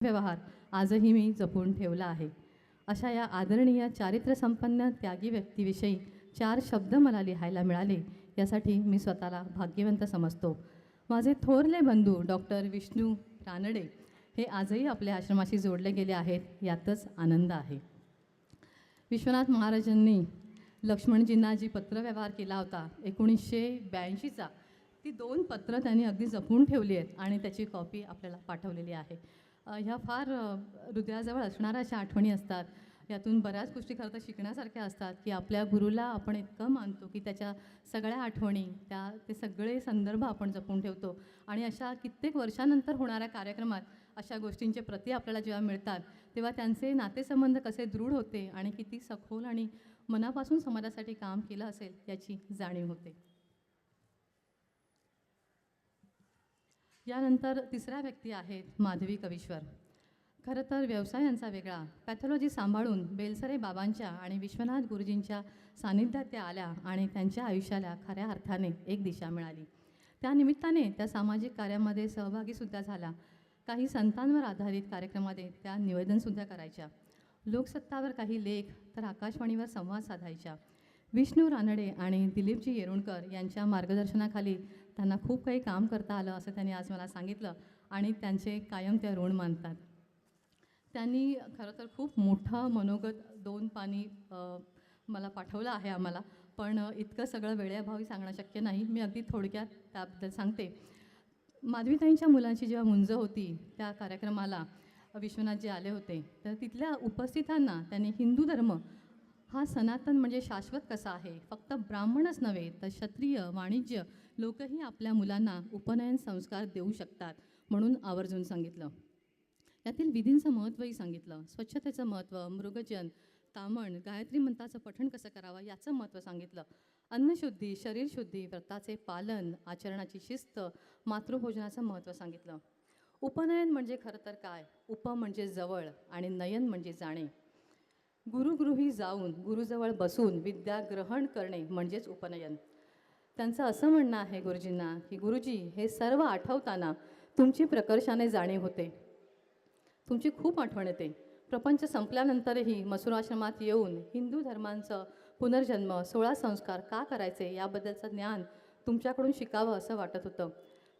व्यवहार आजही मी जपून ठेवला आहे. अशा या आदरणीय चारित्र्यसंपन्न त्यागी व्यक्तीविषयी 4 शब्द मला लिहायला मिळाले, यासाठी मी स्वतःला भाग्यवंत समजतो. माझे थोरले बंधू डॉक्टर विष्णू रानडे हे आजही आपल्या आश्रमाशी जोडले गेले आहेत, यातच आनंद आहे. विश्वनाथ महाराजांनी लक्ष्मणजींना जी पत्रव्यवहार केला होता 1982चा, ती 2 पत्र त्यांनी अगदी जपून ठेवली आहेत आणि त्याची कॉपी आपल्याला पाठवलेली आहे. ह्या फार हृदयाजवळ असणाऱ्या अशा आठवणी असतात. यातून बऱ्याच गोष्टी खरं तर शिकण्यासारख्या असतात, की आपल्या गुरुला आपण इतकं मानतो, की त्याच्या सगळ्या आठवणी, ते सगळे संदर्भ आपण जपून ठेवतो आणि अशा कित्येक वर्षानंतर होणाऱ्या कार्यक्रमात अशा गोष्टींचे प्रती आपल्याला जेव्हा मिळतात, तेव्हा त्यांचे नातेसंबंध कसे दृढ होते आणि किती सखोल आणि मनापासून समाजासाठी काम केलं असेल याची जाणीव होते. यानंतर तिसऱ्या व्यक्ती आहेत माधवी कवीश्वर. खरं तर व्यवसाय यांचा वेगळा. पॅथॉलॉजी सांभाळून बेलसरे बाबांच्या आणि विश्वनाथ गुरुजींच्या सानिध्यात त्या आल्या आणि त्यांच्या आयुष्याला खऱ्या अर्थाने एक दिशा मिळाली. त्या निमित्ताने त्या सामाजिक कार्यामध्ये सहभागीसुद्धा झाल्या. काही संतांवर आधारित कार्यक्रमामध्ये त्या निवेदनसुद्धा करायच्या. लोकसत्तावर काही लेख तर आकाशवाणीवर संवाद साधायच्या. विष्णू रानडे आणि दिलीपजी येरुणकर यांच्या मार्गदर्शनाखाली त्यांना खूप काही काम करता आलं असं त्यांनी आज मला सांगितलं आणि त्यांचे कायम त्या ऋण मानतात. त्यांनी खरं तर खूप मोठं मनोगत 2 पानी मला पाठवलं आहे आम्हाला, पण इतकं सगळं वेळेअभावी सांगणं शक्य नाही. मी अगदी थोडक्यात त्याबद्दल सांगते. माधवीताईंच्या मुलांची जेव्हा मुंज होती त्या कार्यक्रमाला विश्वनाथजी आले होते, तर तिथल्या उपस्थितांना त्यांनी हिंदू धर्म हा सनातन म्हणजे शाश्वत कसा आहे, फक्त ब्राह्मणच नव्हे तर क्षत्रिय, वाणिज्य लोकही आपल्या मुलांना उपनयन संस्कार देऊ शकतात म्हणून आवर्जून सांगितलं. यातील विधींचं महत्त्वही सांगितलं. स्वच्छतेचं महत्त्व, मृगजन, तामण, गायत्री मंत्राचं पठण कसं करावं याचं महत्त्व सांगितलं. अन्नशुद्धी, शरीरशुद्धी, व्रताचे पालन, आचरणाची शिस्त, मातृभोजनाचं महत्त्व सांगितलं. उपनयन म्हणजे खरं तर काय? उप म्हणजे जवळ आणि नयन म्हणजे जाणे. गुरुगृही जाऊन गुरुजवळ बसून विद्या ग्रहण करणे म्हणजेच उपनयन. त्यांचं असं म्हणणं आहे गुरुजींना, की गुरुजी हे सर्व आठवताना तुमची प्रकर्षाने जाणीव होते, तुमची खूप आठवण येते. प्रपंच संपल्यानंतरही मसूराश्रमात येऊन हिंदू धर्मांचं पुनर्जन्म, 16 संस्कार का करायचे याबद्दलचं ज्ञान तुमच्याकडून शिकावं असं वाटत होतं.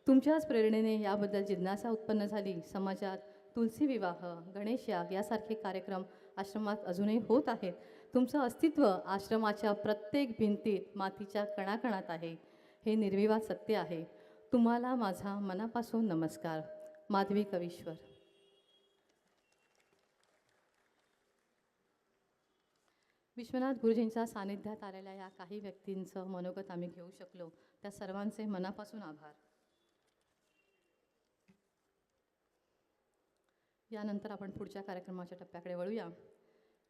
तुमच्याच प्रेरणेने याबद्दल जिज्ञासा उत्पन्न झाली. समाजात तुलसी विवाह, गणेश याग यासारखे कार्यक्रम आश्रमात अजूनही होत आहेत. तुमचं अस्तित्व आश्रमाच्या प्रत्येक भिंतीत, मातीच्या कणाकणात आहे. हे निर्विवाद सत्य आहे. तुम्हाला माझा मनापासून नमस्कार. माधवी कवीश्वर. विश्वनाथ गुरुजींच्या सानिध्यात आलेल्या या काही व्यक्तींचं मनोगत आम्ही घेऊ शकलो, त्या सर्वांचे मनापासून आभार. यानंतर आपण पुढच्या कार्यक्रमाच्या टप्प्याकडे वळूया.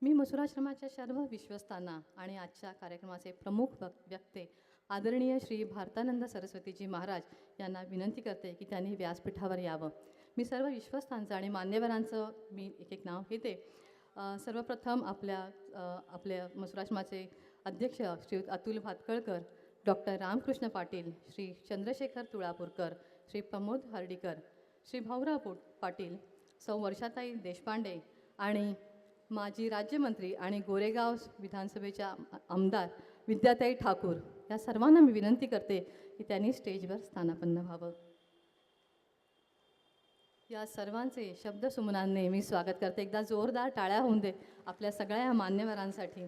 मी मसूराश्रमाच्या सर्व विश्वस्तांना आणि आजच्या कार्यक्रमाचे प्रमुख वक्ते आदरणीय श्री भारतानंद सरस्वतीजी महाराज यांना विनंती करते की त्यांनी व्यासपीठावर यावं. मी सर्व विश्वस्तांचं आणि मान्यवरांचं मी एक नाव घेते. सर्वप्रथम आपल्या मसूराश्रमाचे अध्यक्ष श्री अतुल भातकळकर, डॉक्टर रामकृष्ण पाटील, श्री चंद्रशेखर तुळापूरकर, श्री प्रमोद हर्डीकर, श्री भाऊराव पाटील, सौ वर्षाताई देशपांडे आणि माजी राज्यमंत्री आणि गोरेगाव विधानसभेच्या आमदार विद्याताई ठाकूर या सर्वांना मी विनंती करते की त्यांनी स्टेजवर स्थानापन्न व्हावं. या सर्वांचे शब्दसुमनांनी मी स्वागत करते. एकदा जोरदार टाळ्या होऊन दे आपल्या सगळ्या या मान्यवरांसाठी.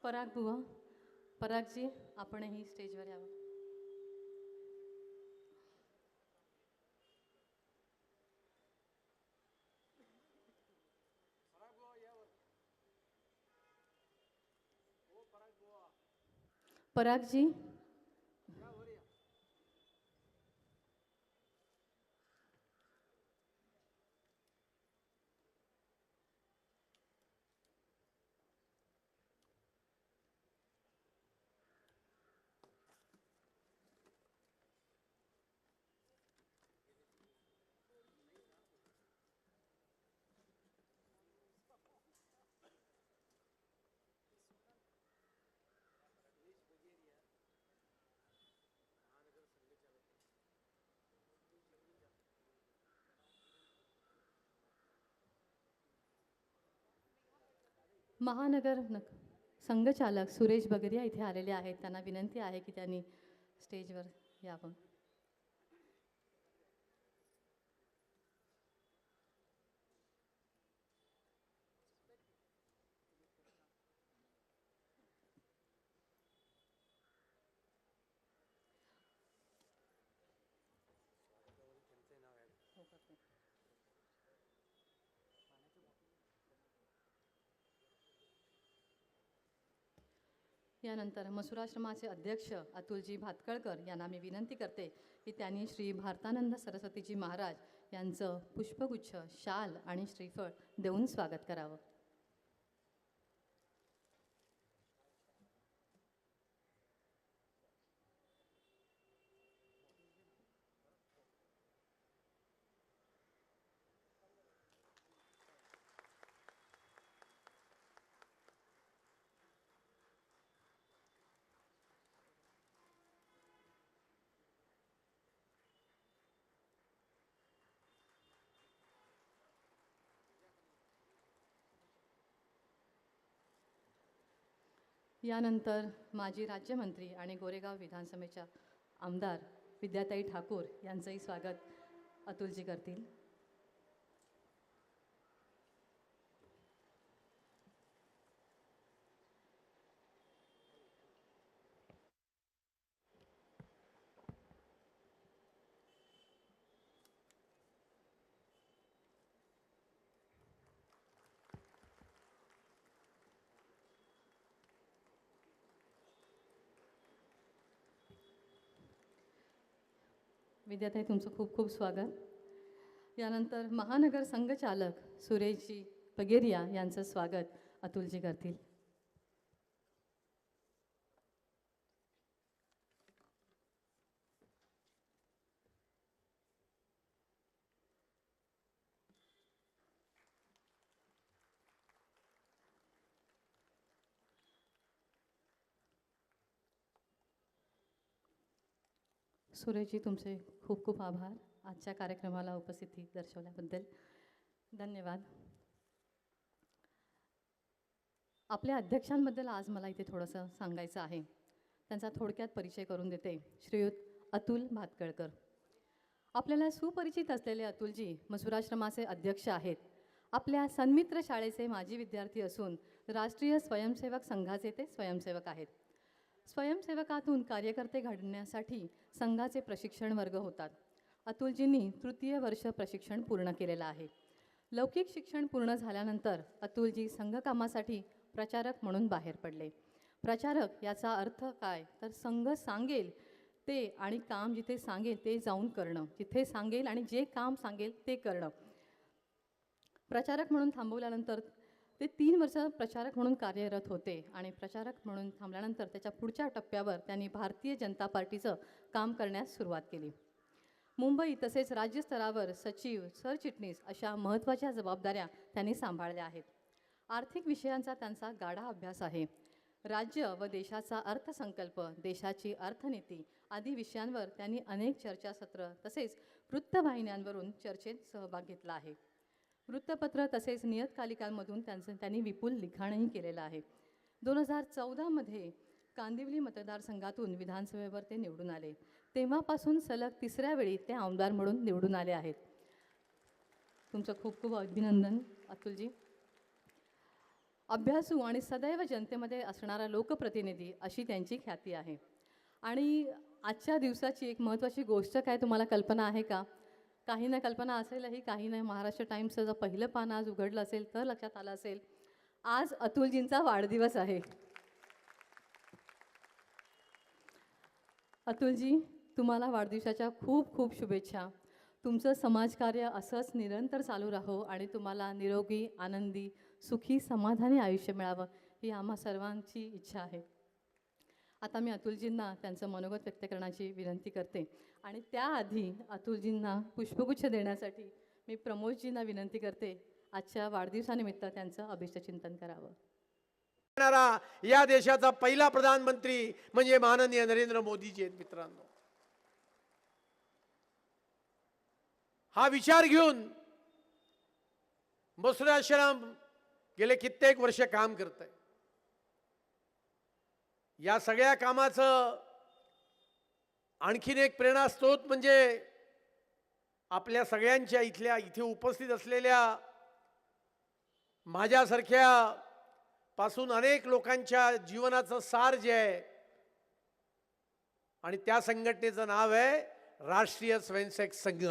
पराग बुवा, परागजी आपणही स्टेजवर यावं. परागजी महानगर संघचालक सुरेश बगरिया इथे आलेले आहेत. त्यांना विनंती आहे की त्यांनी स्टेजवर यावं. यानंतर मसुराश्रमाचे अध्यक्ष अतुलजी भातकळकर यांना मी विनंती करते की त्यांनी श्री भारतानंद सरस्वतीजी महाराज यांचं पुष्पगुच्छ, शाल आणि श्रीफळ देऊन स्वागत करावं. यानंतर माजी राज्यमंत्री आणि गोरेगाव विधानसभेच्या आमदार विद्याताई ठाकूर यांचंही स्वागत अतुलजी करतील. विद्याताई, तुमचं खूप खूप स्वागत. यानंतर महानगर संघचालक सुरेशजी बगेरिया यांचं स्वागत अतुलजी करतील. सुरेशजी, तुमचे खूप खूप आभार आजच्या कार्यक्रमाला उपस्थिती दर्शवल्याबद्दल. धन्यवाद. आपल्या अध्यक्षांबद्दल आज मला इथे थोडंसं सांगायचं आहे. त्यांचा थोडक्यात परिचय करून देते. श्रीयुत अतुल भातकळकर. आपल्याला सुपरिचित असलेले अतुलजी मसुराश्रमाचे अध्यक्ष आहेत. आपल्या सन्मित्र शाळेचे माजी विद्यार्थी असून राष्ट्रीय स्वयंसेवक संघाचे ते स्वयंसेवक आहेत. स्वयंसेवकातून कार्यकर्ते घडण्यासाठी संघाचे प्रशिक्षण वर्ग होतात. अतुलजींनी तृतीय वर्ष प्रशिक्षण पूर्ण केलेलं आहे. लौकिक शिक्षण पूर्ण झाल्यानंतर अतुलजी संघकामासाठी प्रचारक म्हणून बाहेर पडले. प्रचारक याचा अर्थ काय तर संघ सांगेल ते आणि काम जिथे सांगेल ते जाऊन करणं, जिथे सांगेल आणि जे काम सांगेल ते करणं. प्रचारक म्हणून थांबवल्यानंतर ते 3 वर्ष प्रचारक म्हणून कार्यरत होते आणि प्रचारक म्हणून थांबल्यानंतर त्याच्या पुढच्या टप्प्यावर त्यांनी भारतीय जनता पार्टीचं काम करण्यास सुरुवात केली. मुंबई तसेच राज्यस्तरावर सचिव, सरचिटणीस अशा महत्त्वाच्या जबाबदाऱ्या त्यांनी सांभाळल्या आहेत. आर्थिक विषयांचा त्यांचा गाढा अभ्यास आहे. राज्य व देशाचा अर्थसंकल्प, देशाची अर्थनीती आदी विषयांवर त्यांनी अनेक चर्चासत्र तसेच वृत्तवाहिन्यांवरून चर्चेत सहभाग घेतला आहे. वृत्तपत्र तसेच नियतकालिकांमधून त्यांनी विपुल लिखाणही केलेलं आहे. 2014मध्ये कांदिवली मतदारसंघातून विधानसभेवर ते निवडून आले. तेव्हापासून सलग 3ऱ्या वेळी ते आमदार म्हणून निवडून आले आहेत. तुमचं खूप खूप अभिनंदन अतुलजी. अभ्यासू आणि सदैव जनतेमध्ये असणारा लोकप्रतिनिधी अशी त्यांची ख्याती आहे. आणि आजच्या दिवसाची एक महत्त्वाची गोष्ट काय तुम्हाला कल्पना आहे का? काही ना कल्पना असेलही, काही नाही. महाराष्ट्र टाइम्सचं जर पहिलं पान आज उघडलं असेल तर लक्षात आलं असेल, आज अतुलजींचा वाढदिवस आहे. अतुलजी, तुम्हाला वाढदिवसाच्या खूप खूप शुभेच्छा. तुमचं समाजकार्य असंच निरंतर चालू राहो आणि तुम्हाला निरोगी, आनंदी, सुखी, समाधानी आयुष्य मिळावं ही आम्हा सर्वांची इच्छा आहे. आता मी अतुलजींना त्यांचं मनोगत व्यक्त करण्याची विनंती करते आणि त्याआधी अतुलजींना पुष्पगुच्छ देण्यासाठी मी प्रमोदजींना विनंती करते आजच्या वाढदिवसानिमित्त त्यांचं अभिष्टचिंतन करावं. या देशाचा पहिला प्रधानमंत्री म्हणजे माननीय नरेंद्र मोदीजी आहेत. मित्रांनो, हा विचार घेऊन मसुराश्रम गेले कित्येक वर्ष काम करत आहे. या सगळ्या कामाचं आणखीन एक प्रेरणास्त्रोत म्हणजे आपल्या सगळ्यांच्या इथे उपस्थित असलेल्या माझ्यासारख्या पासून अनेक लोकांच्या जीवनाचं सार जे आहे आणि त्या संघटनेचं नाव आहे राष्ट्रीय स्वयंसेवक संघ.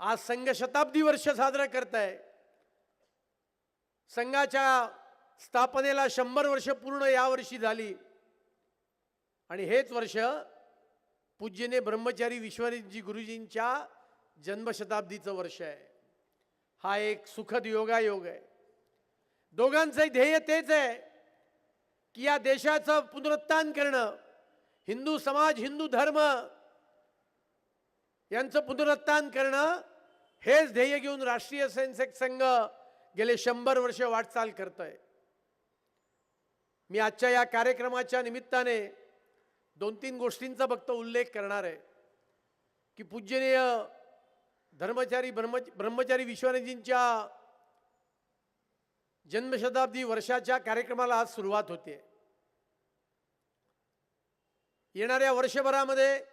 आज संघ शताब्दी वर्ष साजरा करत आहे. संघाच्या स्थापनेला 100 वर्ष पूर्ण यावर्षी झाली आणि हेच वर्ष पूज्यने ब्रह्मचारी विश्वनाथजी गुरुजींच्या जन्मशताब्दीचं वर्ष आहे. हा एक सुखद योगायोग आहे. दोघांचं ध्येय तेच आहे की या देशाचं पुनरुत्थान करणं, हिंदू समाज, हिंदू धर्म यांचं पुनरुत्थान करणं, हेच ध्येय घेऊन राष्ट्रीय स्वयंसेवक संघ गेले 100 वर्ष वाटचाल करत आहे. मी आजच्या या कार्यक्रमाच्या निमित्ताने 2-3 गोष्टींचा फक्त उल्लेख करणार आहे की पूज्यनीय ब्रह्मचारी विश्वनाथजींच्या जन्मशताब्दी वर्षाच्या कार्यक्रमाला आज सुरुवात होते. येणाऱ्या वर्षभरामध्ये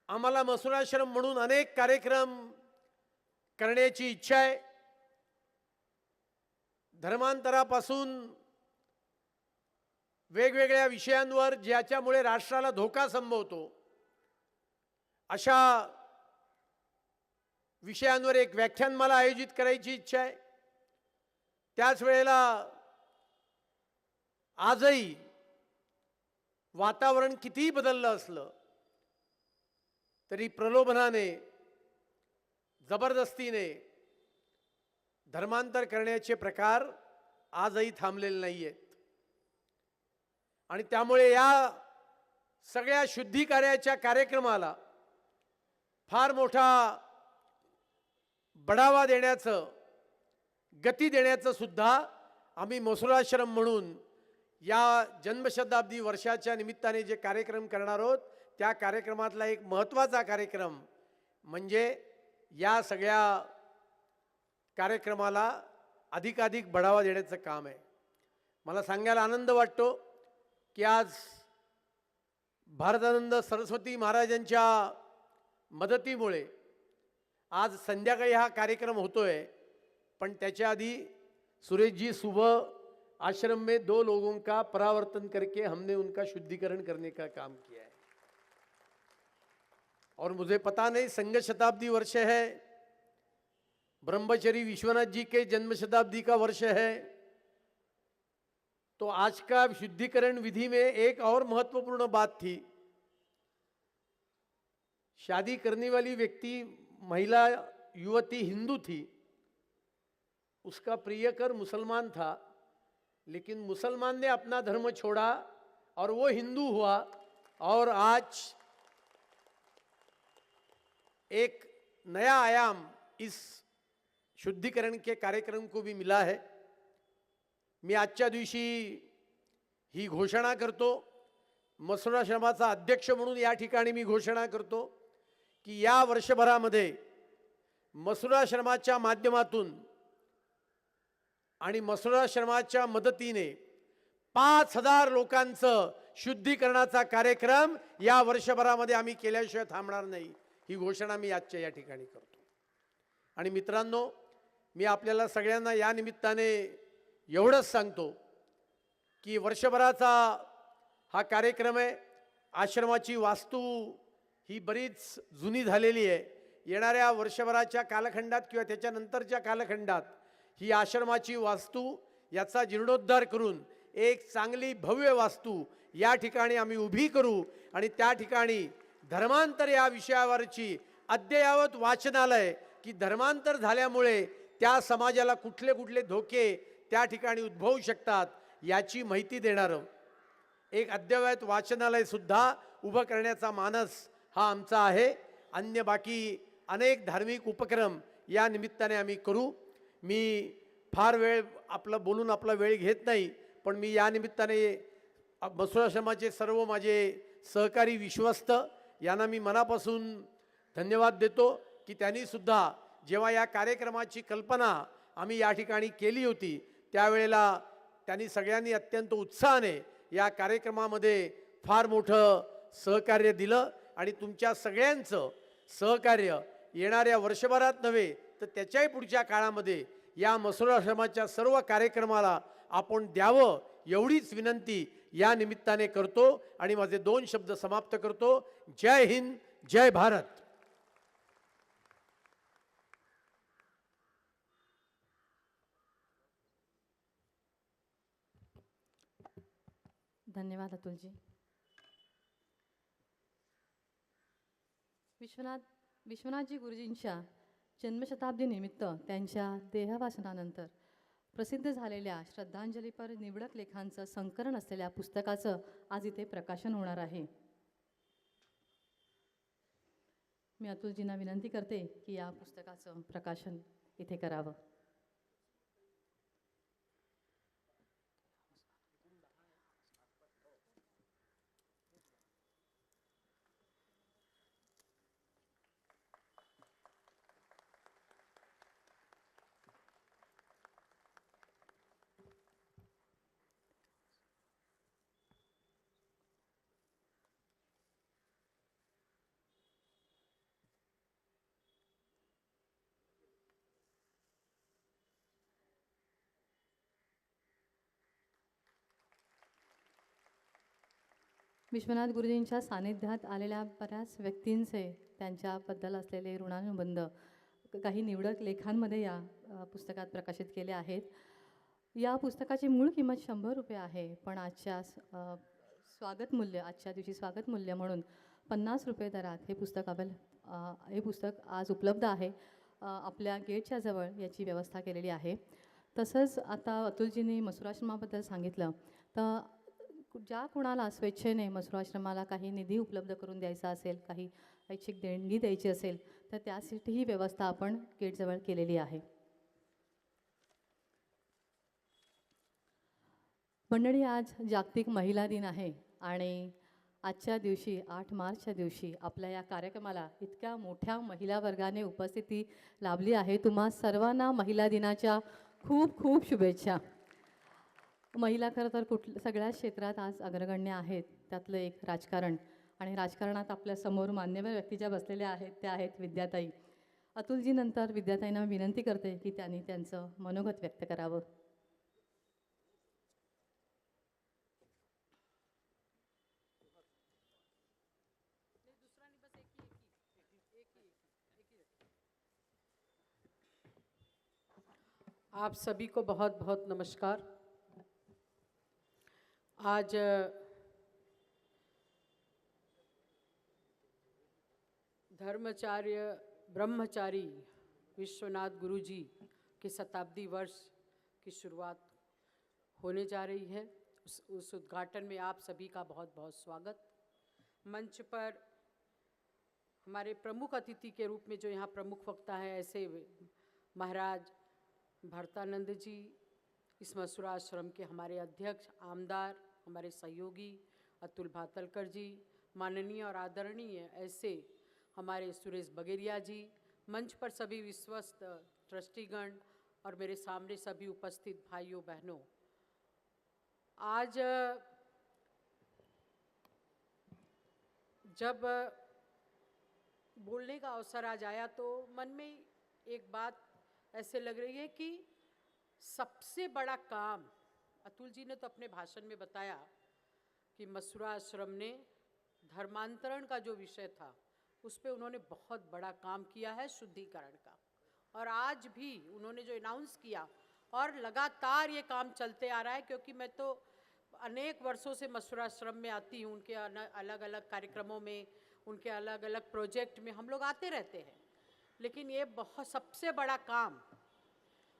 आम्हाला मसुराश्रम म्हणून अनेक कार्यक्रम करण्याची इच्छा आहे. धर्मांतरापासून वेगवेगळ्या विषयांवर ज्याच्यामुळे राष्ट्राला धोका संभवतो अशा विषयांवर एक व्याख्यानमाला आयोजित करायची इच्छा आहे. त्याच वेळेला आजही वातावरण कितीही बदललं असलं तरी प्रलोभनाने, जबरदस्तीने धर्मांतर करण्याचे प्रकार आजही थांबलेले नाही आहेत. आणि त्यामुळे या सगळ्या शुद्धीकार्याच्या कार्यक्रमाला फार मोठा बढावा देण्याचं, गती देण्याचं सुद्धा आम्ही मसुराश्रम म्हणून या जन्मशताब्दी वर्षाच्या निमित्ताने जे कार्यक्रम करणार आहोत त्या कार्यक्रमातला एक महत्त्वाचा कार्यक्रम म्हणजे या सगळ्या कार्यक्रमाला अधिकाधिक बढावा देण्याचं काम आहे. मला सांगायला आनंद वाटतो की आज भारतानंद सरस्वती महाराजांच्या मदतीमुळे आज संध्याकाळी हा कार्यक्रम होतोय. पण त्याच्या आधी सुरेश जी सुबह आश्रम में 2 लोगों का परावर्तन करके हमने उनका शुद्धिकरण करने का काम किया है. और मुझे पता नहीं, संघ शताब्दी वर्ष है, ब्रह्मचारी विश्वनाथ जी के जन्म शताब्दी का वर्ष है, तो आज का शुद्धिकरण विधि में एक और महत्वपूर्ण बात थी. शादी करने वाली व्यक्ति, महिला युवती हिंदू थी, उसका प्रियकर मुसलमान था, लेकिन मुसलमान ने अपना धर्म छोड़ा और वो हिंदू हुआ. और आज एक नया आयाम इस शुद्धिकरण के कार्यक्रम को भी मिला है. मी आजच्या दिवशी ही घोषणा करतो, मसुराश्रमाचा अध्यक्ष म्हणून या ठिकाणी मी घोषणा करतो की या वर्षभरामध्ये मसुराश्रमाच्या माध्यमातून आणि मसुराश्रमाच्या मदतीने 5000 लोकांचं शुद्धीकरणाचा कार्यक्रम या वर्षभरामध्ये आम्ही केल्याशिवाय थांबणार नाही, ही घोषणा मी आजच्या या ठिकाणी करतो. आणि मित्रांनो, मी आपल्याला सगळ्यांना या निमित्ताने एवढंच सांगतो की वर्षभराचा हा कार्यक्रम आहे. आश्रमाची वास्तू ही बरीच जुनी झालेली आहे. येणाऱ्या वर्षभराच्या कालखंडात किंवा त्याच्यानंतरच्या कालखंडात ही आश्रमाची वास्तू याचा जीर्णोद्धार करून एक चांगली भव्य वास्तू या ठिकाणी आम्ही उभी करू आणि त्या ठिकाणी धर्मांतर या विषयावरची अद्ययावत वाचनालय की धर्मांतर झाल्यामुळे त्या समाजाला कुठले कुठले धोके त्या ठिकाणी उद्भवू शकतात याची माहिती देणारं एक अद्ययावत वाचनालय सुद्धा उभं करण्याचा मानस हा आमचा आहे. अन्य बाकी अनेक धार्मिक उपक्रम या निमित्ताने आम्ही करू. मी फार वेळ बोलून आपला वेळ घेत नाही, पण मी या निमित्ताने मसुराश्रमाचे सर्व माझे सहकारी विश्वस्त यांना मी मनापासून धन्यवाद देतो की त्यांनी सुद्धा जेव्हा या कार्यक्रमाची कल्पना आम्ही या ठिकाणी केली होती, त्यावेळेला त्यांनी सगळ्यांनी अत्यंत उत्साहाने या कार्यक्रमामध्ये फार मोठं सहकार्य दिलं आणि तुमच्या सगळ्यांचं सहकार्य येणाऱ्या वर्षभरात नव्हे तर त्याच्याही पुढच्या काळामध्ये या मसरूळ आश्रमाच्या सर्व कार्यक्रमाला आपण द्यावं एवढीच विनंती या निमित्ताने करतो आणि माझे 2 शब्द समाप्त करतो. जय हिंद, जय भारत. धन्यवाद अतुलजी. विश्वनाथजी गुरुजींच्या जन्मशताब्दीनिमित्त त्यांच्या देहवासनानंतर प्रसिद्ध झालेल्या श्रद्धांजलीपर निवडक लेखांचं संकलन असलेल्या पुस्तकाचं आज इथे प्रकाशन होणार आहे. मी अतुलजींना विनंती करते की या पुस्तकाचं प्रकाशन इथे करावं. विश्वनाथ गुरुजींच्या सानिध्यात आलेल्या बऱ्याच व्यक्तींचे त्यांच्याबद्दल असलेले ऋणानुबंध काही निवडक लेखांमध्ये या पुस्तकात प्रकाशित केले आहेत. या पुस्तकाची मूळ किंमत 100 रुपये आहे, पण आजच्या दिवशी स्वागत मूल्य म्हणून 50 रुपये दरात हे पुस्तक आज उपलब्ध आहे. आपल्या गेटच्या जवळ याची व्यवस्था केलेली आहे. तसंच आता अतुलजींनी मसरूळाश्रमाबद्दल सांगितलं, तर ज्या कुणाला स्वेच्छेने मसरूळाश्रमाला काही निधी उपलब्ध करून द्यायचा असेल, काही ऐच्छिक देणगी द्यायची असेल, तर त्यासाठी ही व्यवस्था आपण गेटजवळ केलेली आहे. मंडळी, आज जागतिक महिला दिन आहे आणि आजच्या दिवशी 8 मार्चच्या दिवशी आपल्या या कार्यक्रमाला इतक्या मोठ्या महिला वर्गाने उपस्थिती लाभली आहे. तुम्हा सर्वांना महिला दिनाच्या खूप खूप शुभेच्छा. महिला खरं तर सगळ्याच क्षेत्रात आज अग्रगण्य आहेत. त्यातलं एक राजकारण, आणि राजकारणात आपल्यासमोर मान्यवर व्यक्ती ज्या बसलेल्या आहेत त्या आहेत विद्याताई. अतुलजीनंतर विद्याताईंना विनंती करते की त्यांनी त्यांचं मनोगत व्यक्त करावं. आप सभी को बहुत बहुत नमस्कार. आज धर्माचार्य ब्रह्मचारी विश्वनाथ गुरुजी के शताब्दी वर्ष की शुरुआत होने जा रही है. उस उद्घाटन में आप सभी का बहुत बहुत स्वागत. मंच पर हमारे प्रमुख अतिथि के रूप में जो यहाँ प्रमुख वक्ता हैं, ऐसे महाराज भरतानंद जी, इस मसरूळ आश्रम के हमारे अध्यक्ष, आमदार, हमारे सहयोगी अतुल भातलकर जी, माननीय और आदरणीय ऐसे हमारे सुरेश बगेरिया जी, मंच पर सभी विश्वस्त ट्रस्टीगण और मेरे सामने सभी उपस्थित भाइयों बहनों. आज जब बोलने का अवसर आज आया तो मन में एक बात ऐसे लग रही है कि सबसे बड़ा काम, अतुल जी ने तो अपने भाषण में बताया कि मसरूळ आश्रम ने धर्मांतरण का जो विषय था उस पे उन्होंने बहुत बड़ा काम किया है, शुद्धिकरण का. और आज भी उन्होंने जो अनाउंस किया और लगातार ये काम चलते आ रहा है, क्योंकि मैं तो अनेक वर्षों से मसरूळ आश्रम में आती हूँ. उनके अलग अलग कार्यक्रमों में, उनके अलग अलग प्रोजेक्ट में हम लोग आते रहते हैं. लेकिन ये बहुत सबसे बड़ा काम.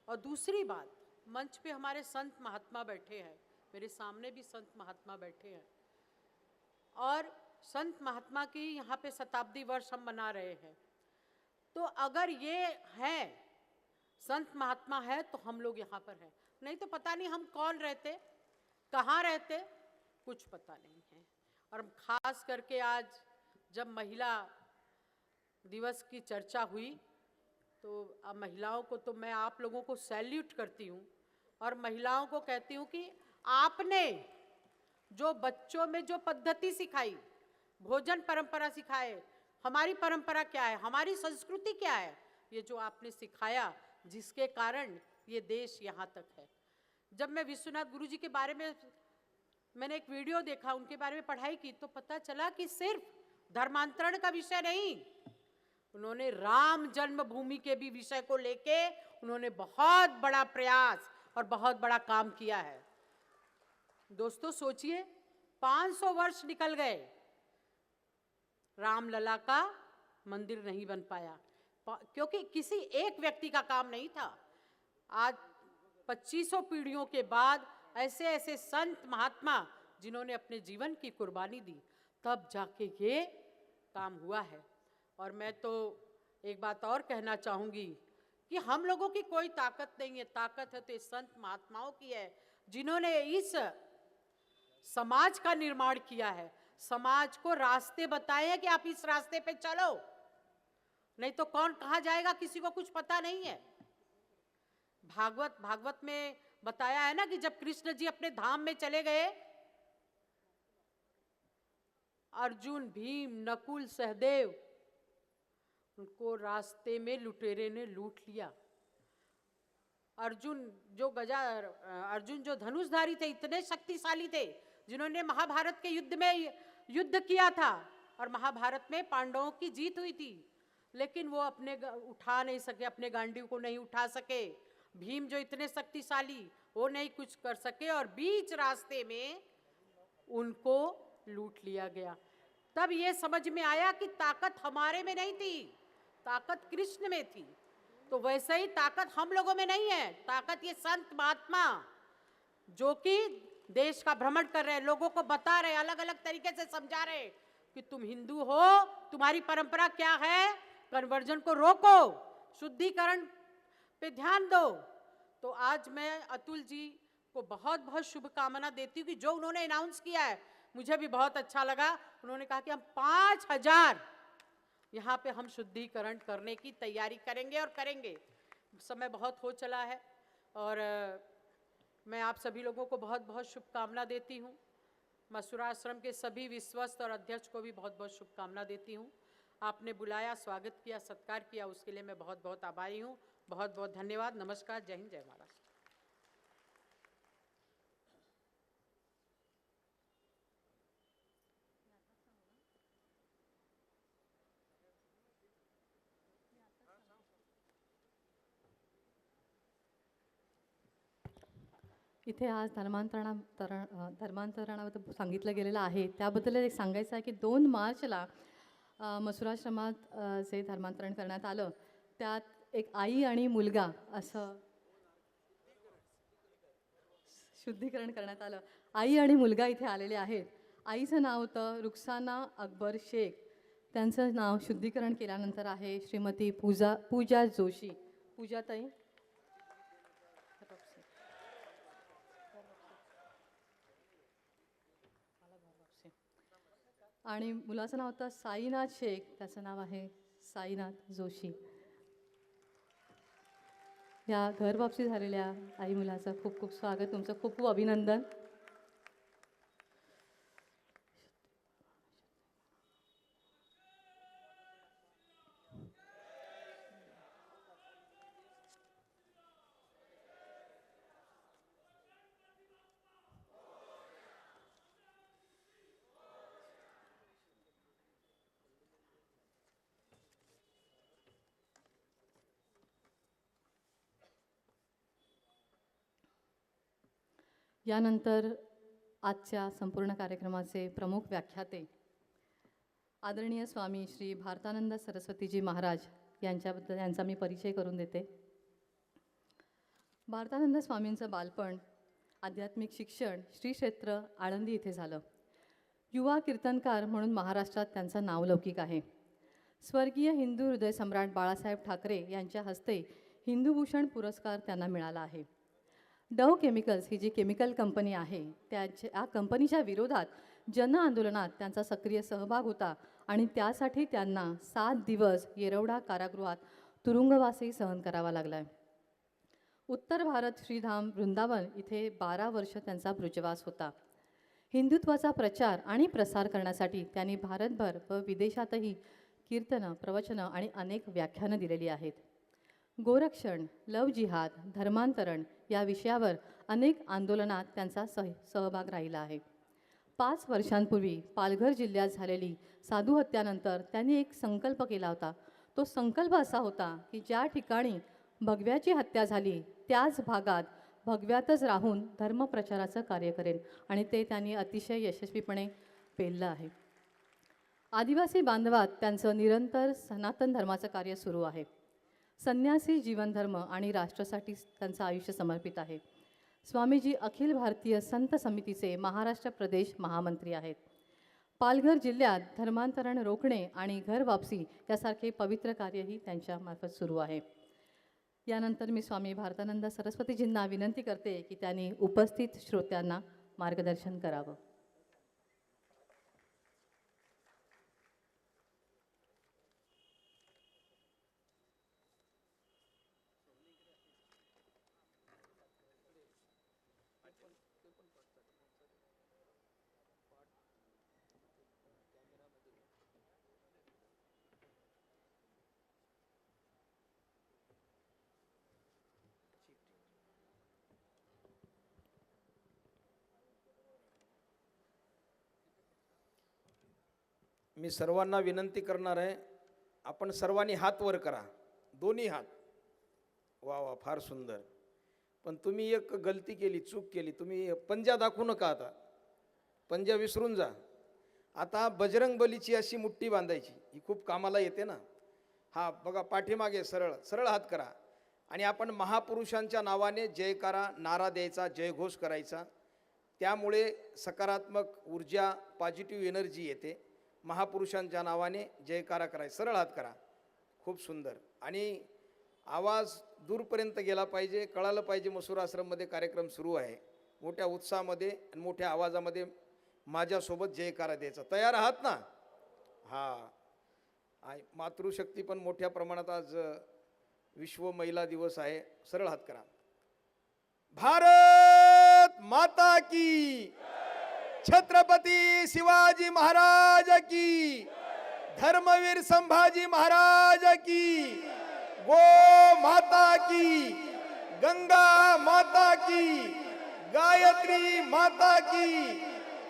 और दूसरी बात, मंच पे हमारे संत महात्मा बैठे हैं, मेरे सामने भी संत महात्मा बैठे हैं, और संत महात्मा की यहाँ पे शताब्दी वर्ष हम मना रहे हैं. तो अगर ये है, संत महात्मा है, तो हम लोग यहाँ पर हैं. नहीं तो पता नहीं हम कौन रहते, कहाँ रहते, कुछ पता नहीं है. और खास करके आज जब महिला दिवस की चर्चा हुई तो महिलाओं को तो मैं आप लोगों को सैल्यूट करती हूँ और महिलाओं को कहती हूँ कि आपने जो बच्चों में जो पद्धति सिखाई, भोजन परंपरा सिखाए, हमारी परंपरा क्या है, हमारी संस्कृति क्या है, ये जो आपने सिखाया, जिसके कारण ये देश यहाँ तक है। जब मैं विश्वनाथ गुरु जी के बारे में मैंने एक वीडियो देखा, उनके बारे में पढ़ाई की, तो पता चला कि सिर्फ धर्मांतरण का विषय नहीं, उन्होंने राम जन्मभूमि के भी विषय को लेके उन्होंने बहुत बड़ा प्रयास और बहुत बड़ा काम किया है। दोस्तों सोचिए, 500 वर्ष निकल गए, रामलला का मंदिर नहीं बन पाया, क्योंकि किसी एक व्यक्ति का काम नहीं था। आज 2500 पीढ़ियों के बाद ऐसे ऐसे संत महात्मा जिन्होंने अपने जीवन की कुर्बानी दी, तब जाके ये काम हुआ है। और मैं तो एक बात और कहना चाहूँगी कि हम लोगों की कोई ताकत नहीं है, ताकत है तो इस संत महात्माओं की है, जिन्होंने इस समाज का निर्माण किया है, समाज को रास्ते बताए हैं कि आप इस रास्ते पे चलो, नहीं तो कौन कहाँ जाएगा किसी को कुछ पता नहीं है। भागवत में बताया है ना कि जब कृष्ण जी अपने धाम में चले गए, अर्जुन, भीम, नकुल, सहदेव, उनको रास्ते में लुटेरे ने लूट लिया। अर्जुन जो धनुषधारी थे, इतने शक्तिशाली थे, जिन्होंने महाभारत के युद्ध में युद्ध किया था और महाभारत में पांडवों की जीत हुई थी, लेकिन वो उठा नहीं सके, अपने गांडीव को नहीं उठा सके। भीम जो इतने शक्तिशाली, वो नहीं कुछ कर सके और बीच रास्ते में उनको लूट लिया गया। तब ये समझ में आया कि ताकत हमारे में नहीं थी, ताकत कृष्ण में थी। तो वैसे ही ताकत हम लोगों में नहीं है, ताकत ये संत महात्मा जो कि देश का भ्रमण कर रहे हैं, लोगों को बता रहे, अलग अलग तरीके से समझा रहे कि तुम हिंदू हो, तुम्हारी परंपरा क्या है, कन्वर्जन को रोको, शुद्धिकरण पे ध्यान दो। तो आज मैं अतुल जी को बहुत बहुत शुभकामना देती हूँ कि जो उन्होंने अनाउंस किया है, मुझे भी बहुत अच्छा लगा। उन्होंने कहा कि हम 5000 यहाँ पे हम शुद्धिकरण करने की तैयारी करेंगे और करेंगे। समय बहुत हो चला है और मैं आप सभी लोगों को बहुत बहुत शुभकामना देती हूँ। मसूरा आश्रम के सभी विश्वस्त और अध्यक्ष को भी बहुत बहुत शुभकामना देती हूँ। आपने बुलाया, स्वागत किया, सत्कार किया, उसके लिए मैं बहुत बहुत आभारी हूँ। बहुत बहुत धन्यवाद। नमस्कार। जय हिंद, जय महाराष्ट्र। इथे आज धर्मांतरणाबद्दल सांगितलं गेलेलं आहे, त्याबद्दल एक सांगायचं आहे की 2 मार्चला मसुराश्रमात जे धर्मांतरण करण्यात आलं, त्यात एक आई आणि मुलगा असं शुद्धीकरण करण्यात आलं। आई आणि मुलगा इथे आलेले आहेत। आईचं नाव होतं रुखसाना अकबर शेख, त्यांचं नाव शुद्धीकरण केल्यानंतर आहे श्रीमती पूजा जोशी। पूजाताई, आणि मुलाचं नाव होतं साईनाथ शेख, त्याचं नाव आहे साईनाथ जोशी। या घर वापसी झालेल्या आई मुलाचं खूप खूप स्वागत, तुमचं खूप खूप अभिनंदन। यानंतर आजच्या संपूर्ण कार्यक्रमाचे प्रमुख व्याख्याते आदरणीय स्वामी श्री भारतानंद सरस्वतीजी महाराज यांचा मी परिचय करून देते। भारतानंद स्वामींचं बालपण, आध्यात्मिक शिक्षण श्री क्षेत्र आळंदी इथे झालं। युवा कीर्तनकार म्हणून महाराष्ट्रात त्यांचं नावलौकिक आहे। स्वर्गीय हिंदू हृदय सम्राट बाळासाहेब ठाकरे यांच्या हस्ते हिंदूभूषण पुरस्कार त्यांना मिळाला आहे। डव केमिकल्स ही जी केमिकल कंपनी आहे, त्या कंपनीच्या विरोधात जन आंदोलनात त्यांचा सक्रिय सहभाग होता आणि त्यासाठी त्यांना 7 दिवस येरवडा कारागृहात तुरुंगवासही सहन करावा लागला आहे. उत्तर भारत श्रीधाम वृंदावन इथे 12 वर्ष त्यांचा ब्रुजवास होता. हिंदुत्वाचा प्रचार आणि प्रसार करण्यासाठी त्यांनी भारतभर व विदेशातही कीर्तनं, प्रवचनं आणि अनेक व्याख्यानं दिलेली आहेत. गोरक्षण, लव जिहाद, धर्मांतरण या विषयावर अनेक आंदोलनात त्यांचा सहभाग राहिला आहे. 5 वर्षांपूर्वी पालघर जिल्ह्यात झालेली साधू हत्यानंतर त्यांनी एक संकल्प केला होता. तो संकल्प असा होता की ज्या ठिकाणी भगव्याची हत्या झाली त्याच भागात भगव्यातच राहून धर्मप्रचाराचं कार्य करेन आणि ते त्यांनी अतिशय यशस्वीपणे पेललं आहे. आदिवासी बांधवात त्यांचं निरंतर सनातन धर्माचं कार्य सुरू आहे. संन्यासी जीवनधर्म आणि राष्ट्रासाठी त्यांचं आयुष्य समर्पित आहे. स्वामीजी अखिल भारतीय संत समितीचे महाराष्ट्र प्रदेश महामंत्री आहेत. पालघर जिल्ह्यात धर्मांतरण रोखणे आणि घर वापसी यासारखे पवित्र कार्यही त्यांच्यामार्फत सुरू आहे. यानंतर मी स्वामी भारतानंद सरस्वतीजींना विनंती करते की त्यांनी उपस्थित श्रोत्यांना मार्गदर्शन करावं. मी सर्वांना विनंती करणार आहे, आपण सर्वांनी हात वर करा, दोन्ही हात. वा वा, फार सुंदर. पण तुम्ही एक गलती केली, चूक केली. तुम्ही पंजा दाखवू नका. आता पंजा विसरून जा. आता बजरंग बलीची अशी मुठ्ठी बांधायची, ही खूप कामाला येते ना. हा बघा, पाठीमागे सरळ सरळ हात करा आणि आपण महापुरुषांच्या नावाने जयकारा, नारा द्यायचा, जयघोष करायचा. त्यामुळे सकारात्मक ऊर्जा, पॉझिटिव्ह एनर्जी येते. महापुरुषांच्या नावाने जयकारा करायचा. सरळ हात करा. खूप सुंदर. आणि आवाज दूरपर्यंत गेला पाहिजे, कळालं पाहिजे मसूर आश्रममध्ये कार्यक्रम सुरू आहे. मोठ्या उत्साहामध्ये आणि मोठ्या आवाजामध्ये माझ्यासोबत जयकारा द्यायचा. तयार आहात ना? हां. मातृशक्ती पण मोठ्या प्रमाणात आज विश्व महिला दिवस आहे. सरळ हात करा. भारत माता की, छत्रपती शिवाजी महाराज की, धर्मवीर संभाजी महाराज की, गो माता की, गंगा माता की, गायत्री माता की,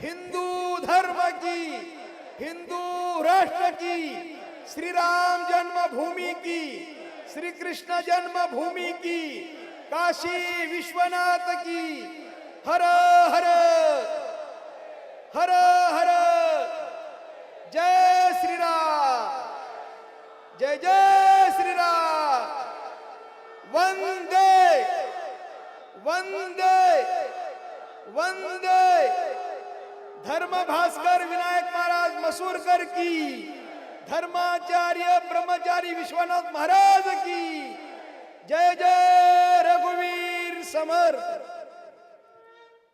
हिंदू धर्म की, हिंदू राष्ट्र की, श्री राम जन्मभूमि की, श्री कृष्ण जन्मभूमि की, काशी विश्वनाथ की, हर हर हर हर. जय श्रीराम, जय जय श्रीराम. वंदे वंदे वंदे. धर्म भास्कर विनायक महाराज मसूरकर की, धर्माचार्य ब्रह्मचारी विश्वनाथ महाराज की जय. जय रघुवीर समर्थ.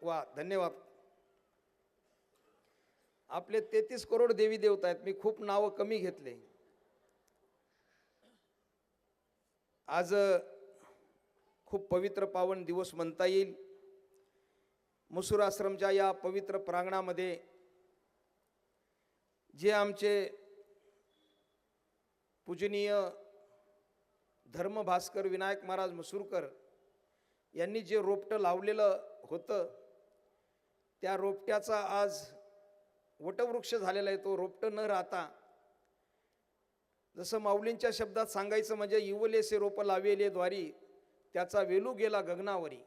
वा, धन्यवाद. आपले 33 करोड देवी देवता आहेत. मी खूप नावं कमी घेतले. आज खूप पवित्र पावन दिवस म्हणता येईल. मसूर आश्रमच्या या पवित्र प्रांगणामध्ये जे आमचे पूजनीय धर्मभास्कर विनायक महाराज मसूरकर यांनी जे रोपटं लावलेलं होतं, त्या रोपट्याचा आज वटवृक्ष झालेला आहे. तो रोपटं न राहता, जसं माऊलींच्या शब्दात सांगायचं म्हणजे इवलेसे रोप लावेले द्वारी, त्याचा वेलू गेला गगनावरी.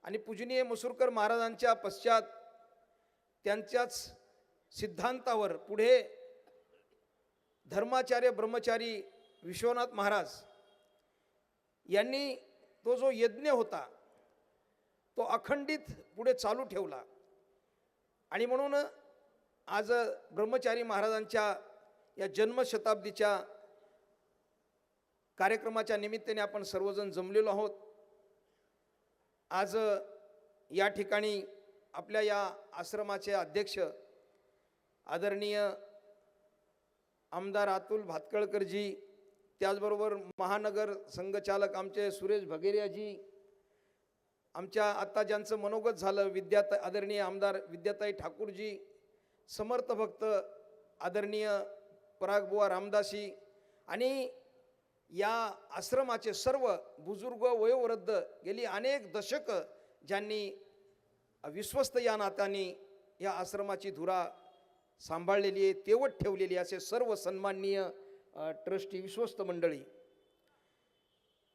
आणि पूजनीय मसूरकर महाराजांच्या पश्चात त्यांच्याच सिद्धांतावर पुढे धर्माचार्य ब्रह्मचारी विश्वनाथ महाराज यांनी तो जो यज्ञ होता तो अखंडित पुढे चालू ठेवला. आणि म्हणून आज ब्रह्मचारी महाराजांच्या या जन्मशताब्दीच्या कार्यक्रमाच्या निमित्ताने आपण सर्वजण जमलेलो आहोत. आज या ठिकाणी आपल्या या आश्रमाचे अध्यक्ष आदरणीय आमदार अतुल भातखळकरजी, त्याचबरोबर महानगर संघचालक आमचे सुरेश भगेरियाजी, आमच्या आत्ता ज्यांचं मनोगत झालं आदरणीय आमदार विद्याताई ठाकूरजी, समर्थ भक्त आदरणीय परागबुवा रामदासी, आणि या आश्रमाचे सर्व बुजुर्ग वयोवृद्ध गेली अनेक दशकं ज्यांनी विश्वस्त या नात्याने या आश्रमाची धुरा सांभाळलेली आहे, तेवत ठेवलेली, असे सर्व सन्माननीय ट्रस्टी विश्वस्त मंडळी,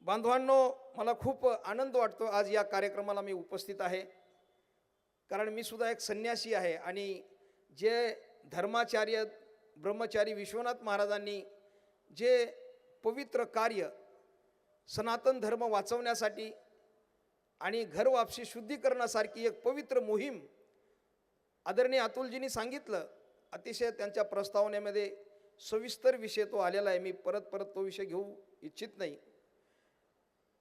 बांधवांनो, मला खूप आनंद वाटतो आज या कार्यक्रमाला मी उपस्थित आहे. कारण मी सुद्धा एक संन्यासी आहे आणि जे धर्माचार्य ब्रह्मचारी विश्वनाथ महाराजांनी जे पवित्र कार्य सनातन धर्म वाचवण्यासाठी आणि घर वापसी शुद्धीकरणासारखी एक पवित्र मोहीम आदरणीय अतुलजींनी सांगितलं. अतिशय त्यांच्या प्रस्तावनेमध्ये सविस्तर विषय तो आलेला आहे. मी परत तो विषय घेऊ इच्छित नाही.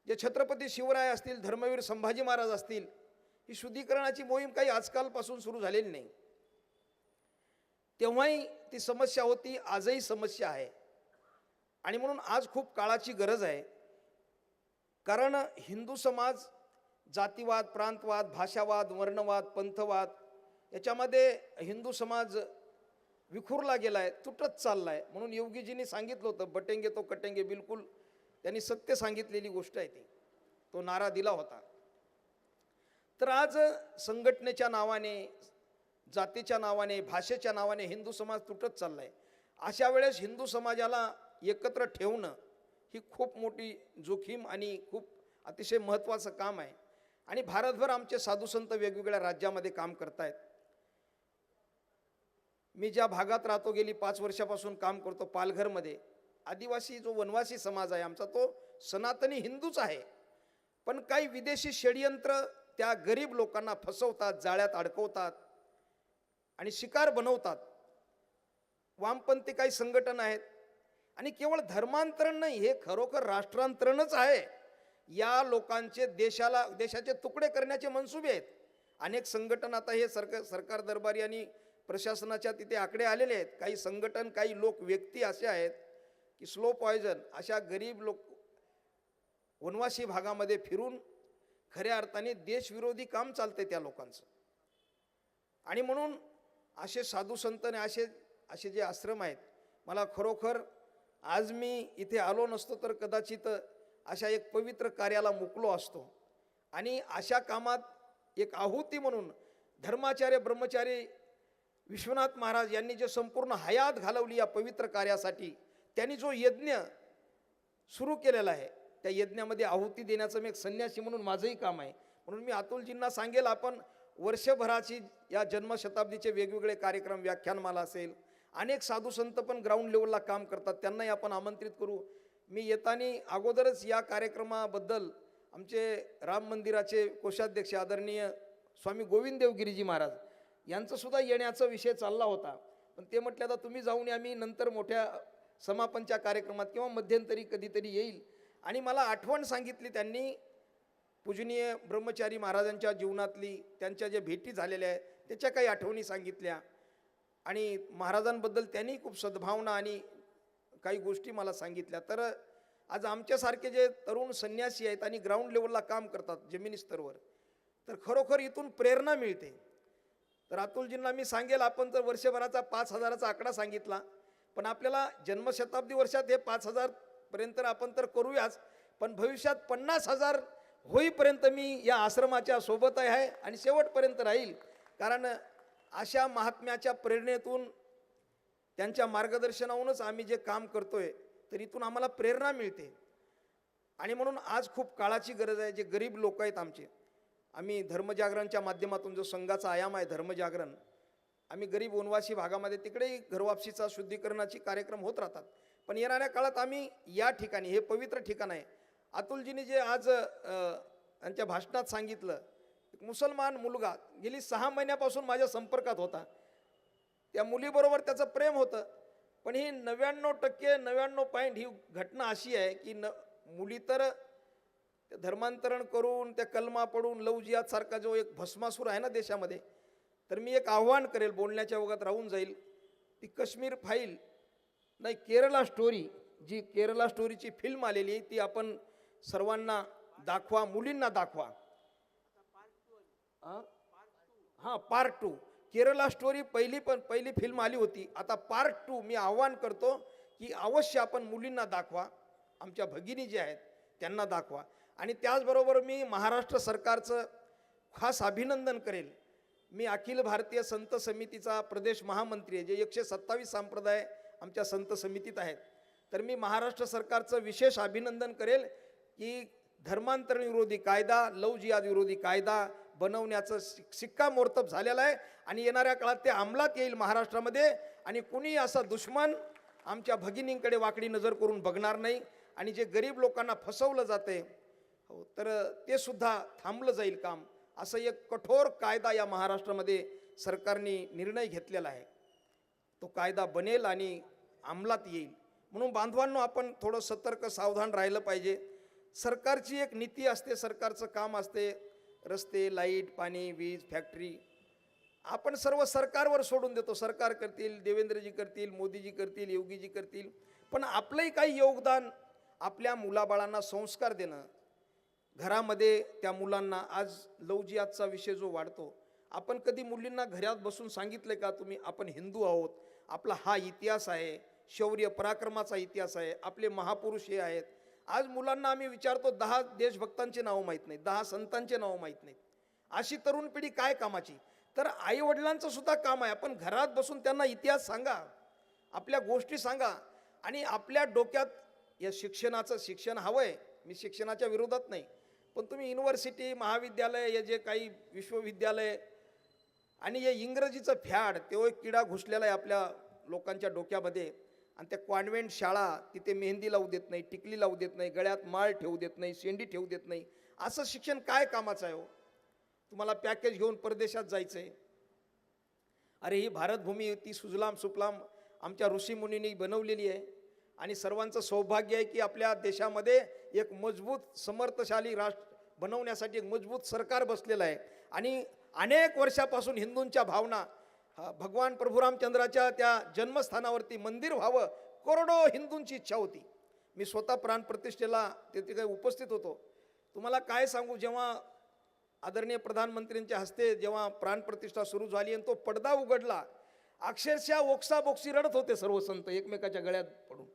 जे छत्रपती शिवराय असतील, धर्मवीर संभाजी महाराज असतील, ही शुद्धीकरणाची मोहीम काही आजकालपासून सुरू झालेली नाही. तेव्हाही ती समस्या होती, आजही समस्या आहे. आणि म्हणून आज खूप काळाची गरज आहे. कारण हिंदू समाज जातीवाद, प्रांतवाद, भाषावाद, वर्णवाद, पंथवाद याच्यामध्ये हिंदू समाज विखुरला गेला आहे, तुटत चालला आहे. म्हणून योगीजींनी सांगितलं होतं, बटेंगे तो कटेंगे, बिलकुल त्यांनी सत्य सांगितलेली गोष्ट आहे ती, तो नारा दिला होता. तर आज संघटनेच्या नावाने, जातीच्या नावाने, भाषेच्या नावाने हिंदू समाज तुटत चालला आहे. अशा वेळेस हिंदू समाजाला एकत्र ठेवणं ही खूप मोठी जोखीम आणि खूप अतिशय महत्त्वाचं काम आहे. आणि भारतभर आमचे साधुसंत वेगवेगळ्या राज्यामध्ये काम करतायत. मी ज्या भागात राहतो, गेली 5 वर्षापासून काम करतो, पालघरमध्ये आदिवासी जो वनवासी समाज आहे आमचा, तो सनातनी हिंदूच आहे. पण काही विदेशी षडयंत्र त्या गरीब लोकांना फसवतात, जाळ्यात अडकवतात आणि शिकार बनवतात. वामपंथी काही संघटना आहेत आणि केवळ धर्मांतरण नाही, हे खरोखर राष्ट्रांतरणच आहे. या लोकांचे देशाचे तुकडे करण्याचे मनसुबे आहेत. अनेक संघटना आता हे सरकार दरबारी आणि प्रशासनाच्या तिथे आकडे आलेले आहेत. काही संघटन, काही लोक, व्यक्ती असे आहेत की स्लो पॉयझन अशा गरीब लोक वनवासी भागामध्ये फिरून खऱ्या अर्थाने देशविरोधी काम चालते त्या लोकांचं. आणि म्हणून असे साधू संत आणि असे जे आश्रम आहेत, मला खरोखर आज मी इथे आलो नसतो तर कदाचित अशा एक पवित्र कार्याला मुकलो असतो. आणि अशा कामात एक आहुती म्हणून धर्माचार्य ब्रह्मचारी विश्वनाथ महाराज यांनी जे संपूर्ण हयात घालवली या पवित्र कार्यासाठी, त्यांनी जो यज्ञ सुरू केलेला आहे, त्या यज्ञामध्ये आहुती देण्याचं मी एक संन्यासी म्हणून माझंही काम आहे. म्हणून मी अतुलजींना सांगेल, आपण वर्षभराची या जन्मशताब्दीचे वेगवेगळे कार्यक्रम, व्याख्यानमाला असेल, अनेक साधू संत पण ग्राउंड लेवलला काम करतात, त्यांनाही आपण आमंत्रित करू. मी येताना अगोदरच या कार्यक्रमाबद्दल आमचे राम मंदिराचे कोषाध्यक्ष आदरणीय स्वामी गोविंद देवगिरीजी महाराज यांचं सुद्धा येण्याचा विषय चालला होता. पण ते म्हटले, आता तुम्ही जाऊन या, मी नंतर मोठ्या समापनच्या कार्यक्रमात किंवा मध्यंतरी कधीतरी येईल. आणि मला आठवण सांगितली त्यांनी, पूजनीय ब्रह्मचारी महाराजांच्या जीवनातली त्यांच्या ज्या भेटी झालेल्या आहेत त्याच्या काही आठवणी सांगितल्या. आणि महाराजांबद्दल त्यांनी खूप सद्भावना आणि काही गोष्टी मला सांगितल्या. तर आज आमच्यासारखे जे तरुण संन्यासी आहेत आणि ग्राउंड लेवलला काम करतात जमिनी स्तरवर, तर खरोखर इथून प्रेरणा मिळते. तर अतुलजींना मी सांगेल, आपण तर वर्षभराचा 5,000चा आकडा सांगितला, पण आपल्याला जन्मशताब्दी वर्षात हे 5,000 पर्यंत आपण तर करूयाच, पण भविष्यात 50,000 होईपर्यंत मी या आश्रमाच्या सोबत आहे आणि शेवटपर्यंत राहील. कारण अशा महात्म्याच्या प्रेरणेतून, त्यांच्या मार्गदर्शनावरूनच आम्ही जे काम करतोय, तर इथून आम्हाला प्रेरणा मिळते. आणि म्हणून आज खूप काळाची गरज आहे. जे गरीब लोक आहेत आमचे, आम्ही धर्मजागरणच्या माध्यमातून, जो संघाचा आयाम आहे धर्मजागरण, आम्ही गरीब वनवासी भागामध्ये तिकडेही घरवापसीचा शुद्धीकरणाची कार्यक्रम होत राहतात. पण येणाऱ्या काळात आम्ही या ठिकाणी, हे पवित्र ठिकाण आहे, अतुलजींनी जे आज त्यांच्या भाषणात सांगितलं, एक मुसलमान मुलगा गेली 6 महिन्यापासून माझ्या संपर्कात होता. त्या मुलीबरोबर त्याचं प्रेम होतं, पण ही 99% ही घटना अशी आहे की मुली तर धर्मांतरण करून, त्या कलमा पडून, लव जिहाद सारखा जो एक भस्मासूर आहे ना देशामध्ये, तर मी एक आव्हान करेल, बोलण्याच्या ओघात राहून जाईल, ती काश्मीर फाईल नाही, केरला स्टोरी जी केरला स्टोरीची फिल्म आलेली आहे ती आपण सर्वांना दाखवा, मुलींना दाखवा. हां, पार्ट 2 केरला स्टोरी पहिली फिल्म आली होती. आता पार्ट 2 मी आव्हान करतो की अवश्य आपण मुलींना दाखवा, आमच्या भगिनी जे आहेत त्यांना दाखवा. आणि त्याचबरोबर मी महाराष्ट्र सरकारचं खास अभिनंदन करेल. मी अखिल भारतीय संत समितीचा प्रदेश महामंत्री आहे, जे 127 संप्रदाय आमच्या संत समितीत आहेत. तर मी महाराष्ट्र सरकारचं विशेष अभिनंदन करेल की धर्मांतरण विरोधी कायदा, लव जिहाद विरोधी कायदा बनवण्याचं शिक्कामोर्तब झालेलं आहे आणि येणाऱ्या काळात ते अंमलात येईल महाराष्ट्रामध्ये. आणि कुणी असा दुश्मन आमच्या भगिनींकडे वाकडी नजर करून बघणार नाही. आणि जे गरीब लोकांना फसवलं जाते तर ते सुद्धा थांबलं जाईल काम. असं एक कठोर कायदा या महाराष्ट्रामध्ये सरकारने निर्णय घेतलेला आहे. तो कायदा बनेल आणि अंमलात येईल. म्हणून बांधवांनो, आपण थोडं सतर्क सावधान राहिलं पाहिजे. सरकारची एक नीती असते, सरकारचं काम असते, रस्ते, लाईट, पाणी, वीज, फॅक्टरी आपण सर्व सरकारवर सोडून देतो. सरकार करतील, देवेंद्रजी करतील, मोदीजी करतील, योगीजी करतील. पण आपलंही काही योगदान, आपल्या मुलाबाळांना संस्कार देणं, घरामध्ये त्या मुलांना. आज लव जिहादचा विषय जो वाढतो, आपण कधी मुलींना घरात बसून सांगितलं का तुम्ही आपण हिंदू आहोत, आपला हा इतिहास आहे, शौर्य पराक्रमाचा इतिहास आहे, आपले महापुरुष हे आहेत. आज मुलांना आम्ही विचारतो 10 देशभक्तांचे नावं माहीत नाहीत, 10 संतांचे नावं माहीत नाहीत. अशी तरुण पिढी काय कामाची? तर आई वडिलांचं सुद्धा काम आहे, आपण घरात बसून त्यांना इतिहास सांगा, आपल्या गोष्टी सांगा. आणि आपल्या डोक्यात या शिक्षण हवं आहे, मी शिक्षणाच्या विरोधात नाही, पण तुम्ही युनिव्हर्सिटी, महाविद्यालय, हे जे काही विश्वविद्यालय आणि हे इंग्रजीचं फॅड, तो एक किडा घुसलेला आहे आपल्या लोकांच्या डोक्यामध्ये. आणि त्या कॉन्व्हेंट शाळा, तिथे मेहंदी लावू देत नाही, टिकली लावू देत नाही, गळ्यात माळ ठेवू देत नाही, शेंडी ठेवू देत नाही. असं शिक्षण काय कामाचं आहे हो? तुम्हाला पॅकेज घेऊन परदेशात जायचं आहे. अरे ही भारतभूमी ती सुजलाम सुफलाम आमच्या ऋषीमुनींनी बनवलेली आहे. आणि सर्वांचं सौभाग्य आहे की आपल्या देशामध्ये एक मजबूत समर्थशाली राष्ट्र बनवण्यासाठी एक मजबूत सरकार बसलेलं आहे. आणि अनेक वर्षापासून हिंदूंच्या भावना, भगवान प्रभू रामचंद्राच्या त्या जन्मस्थानावरती मंदिर व्हावं, करोडो हिंदूंची इच्छा होती. मी स्वतः प्राणप्रतिष्ठेला तिथे काही उपस्थित होतो. तुम्हाला काय सांगू, जेव्हा आदरणीय प्रधानमंत्र्यांच्या हस्ते जेव्हा प्राणप्रतिष्ठा सुरू झाली आणि तो पडदा उघडला, अक्षरशः ओक्साबोक्सी रडत होते सर्व संत एकमेकाच्या गळ्यात पडून.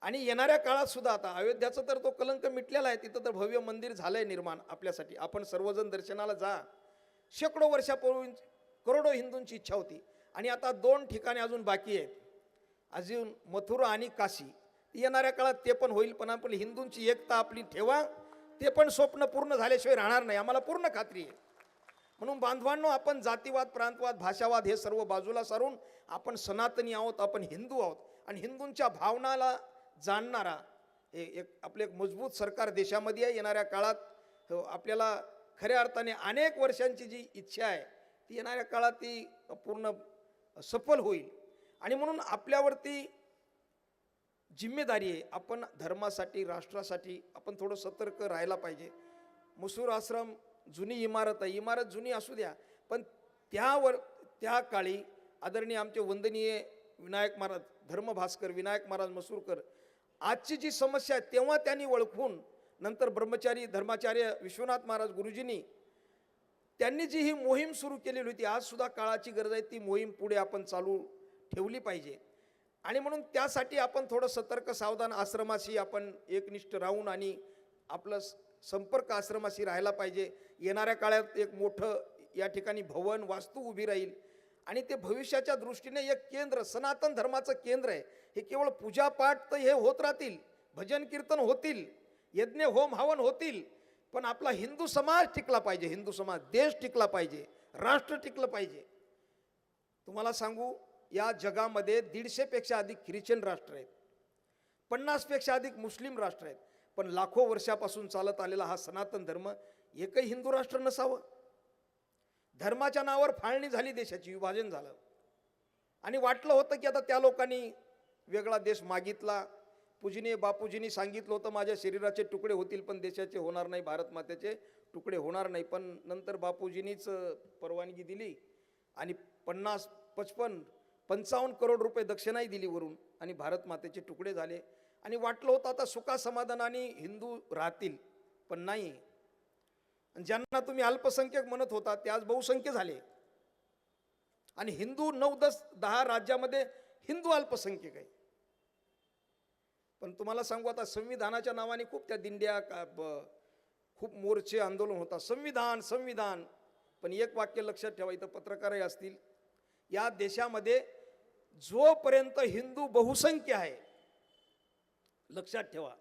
आणि येणाऱ्या काळात सुद्धा आता अयोध्याचं तर तो कलंक मिटलेला आहे, तिथं तर भव्य मंदिर झालंय निर्माण आपल्यासाठी. आपण सर्वजण दर्शनाला जा. शेकडो वर्षापूर्वी करोडो हिंदूंची इच्छा होती. आणि आता 2 ठिकाणे अजून बाकी आहेत, अजून मथुरा आणि काशी. येणाऱ्या काळात ते पण होईल. पण आपण हिंदूंची एकता आपली ठेवा, ते पण स्वप्न पूर्ण झाल्याशिवाय राहणार नाही, आम्हाला पूर्ण खात्री आहे. म्हणून बांधवांनो, आपण जातीवाद, प्रांतवाद, भाषावाद हे सर्व बाजूला सारून आपण सनातनी आहोत, आपण हिंदू आहोत. आणि हिंदूंच्या भावनाला जाणणारा एक आपले एक मजबूत सरकार देशामध्ये आहे. येणाऱ्या काळात आपल्याला खऱ्या अर्थाने अनेक वर्षांची जी इच्छा आहे ती येणाऱ्या काळात ती पूर्ण सफल होईल. आणि म्हणून आपल्यावरती जिम्मेदारी आहे, आपण धर्मासाठी, राष्ट्रासाठी आपण थोडं सतर्क राहायला पाहिजे. मसूर आश्रम जुनी इमारत आहे, इमारत जुनी असू द्या, पण त्या काळी आदरणीय आमचे वंदनीय विनायक महाराज, धर्मभास्कर विनायक महाराज मसूरकर, आजची जी समस्या आहे तेव्हा त्यांनी ओळखून, नंतर ब्रह्मचारी धर्माचार्य विश्वनाथ महाराज गुरुजींनी त्यांनी जी ही मोहीम सुरू केलेली होती, आज सुद्धा काळाची गरज आहे, ती मोहीम पुढे आपण चालू ठेवली पाहिजे. आणि म्हणून त्यासाठी आपण थोडं सतर्क सावधान आश्रमाशी आपण एकनिष्ठ राहून आणि आपलं संपर्क आश्रमाशी राहायला पाहिजे. येणाऱ्या काळात एक मोठं या ठिकाणी भवन वास्तू उभी राहील आणि ते भविष्याच्या दृष्टीने एक केंद्र, सनातन धर्माचं केंद्र आहे. हे केवळ पूजापाठ तर हे होत राहतील, भजन कीर्तन होतील, यज्ञ होम हवन होतील, पण आपला हिंदू समाज टिकला पाहिजे, हिंदू समाज, देश टिकला पाहिजे, राष्ट्र टिकलं पाहिजे. तुम्हाला सांगू, या जगामध्ये 150 पेक्षा अधिक ख्रिश्चन राष्ट्र आहेत, 50 पेक्षा अधिक मुस्लिम राष्ट्र आहेत, पण लाखो वर्षापासून चालत आलेला हा सनातन धर्म एकही हिंदू राष्ट्र नसावं. धर्माच्या नावावर फाळणी झाली, देशाची विभाजन झालं आणि वाटलं होतं की आता त्या लोकांनी वेगळा देश मागितला. पूजनीय बापूजींनी सांगितलं होतं माझ्या शरीराचे तुकडे होतील पण देशाचे होणार नाही, भारत मातेचे तुकडे होणार नाही. पण नंतर बापूजींनीच परवानगी दिली आणि 50-55 55 करोड रुपये दक्षिणाही दिली वरून आणि भारत मातेचे तुकडे झाले आणि वाटलं होतं आता सुखा समाधानाने हिंदू राहतील, पण नाही. आणि ज्यांना तुम्ही अल्पसंख्यक म्हणत होता ते आज बहुसंख्य झाले आणि हिंदू 9-10 राज्यामध्ये हिंदू अल्पसंख्यक आहे. पण तुम्हाला सांगू आता संविधानाच्या नावाने खूप त्या दिंड्या खूप मोर्चे आंदोलन होतात, संविधान संविधान. पण एक वाक्य लक्षात ठेवा, इथं पत्रकारही असतील, या देशामध्ये जोपर्यंत हिंदू बहुसंख्य आहे, लक्षात ठेवा,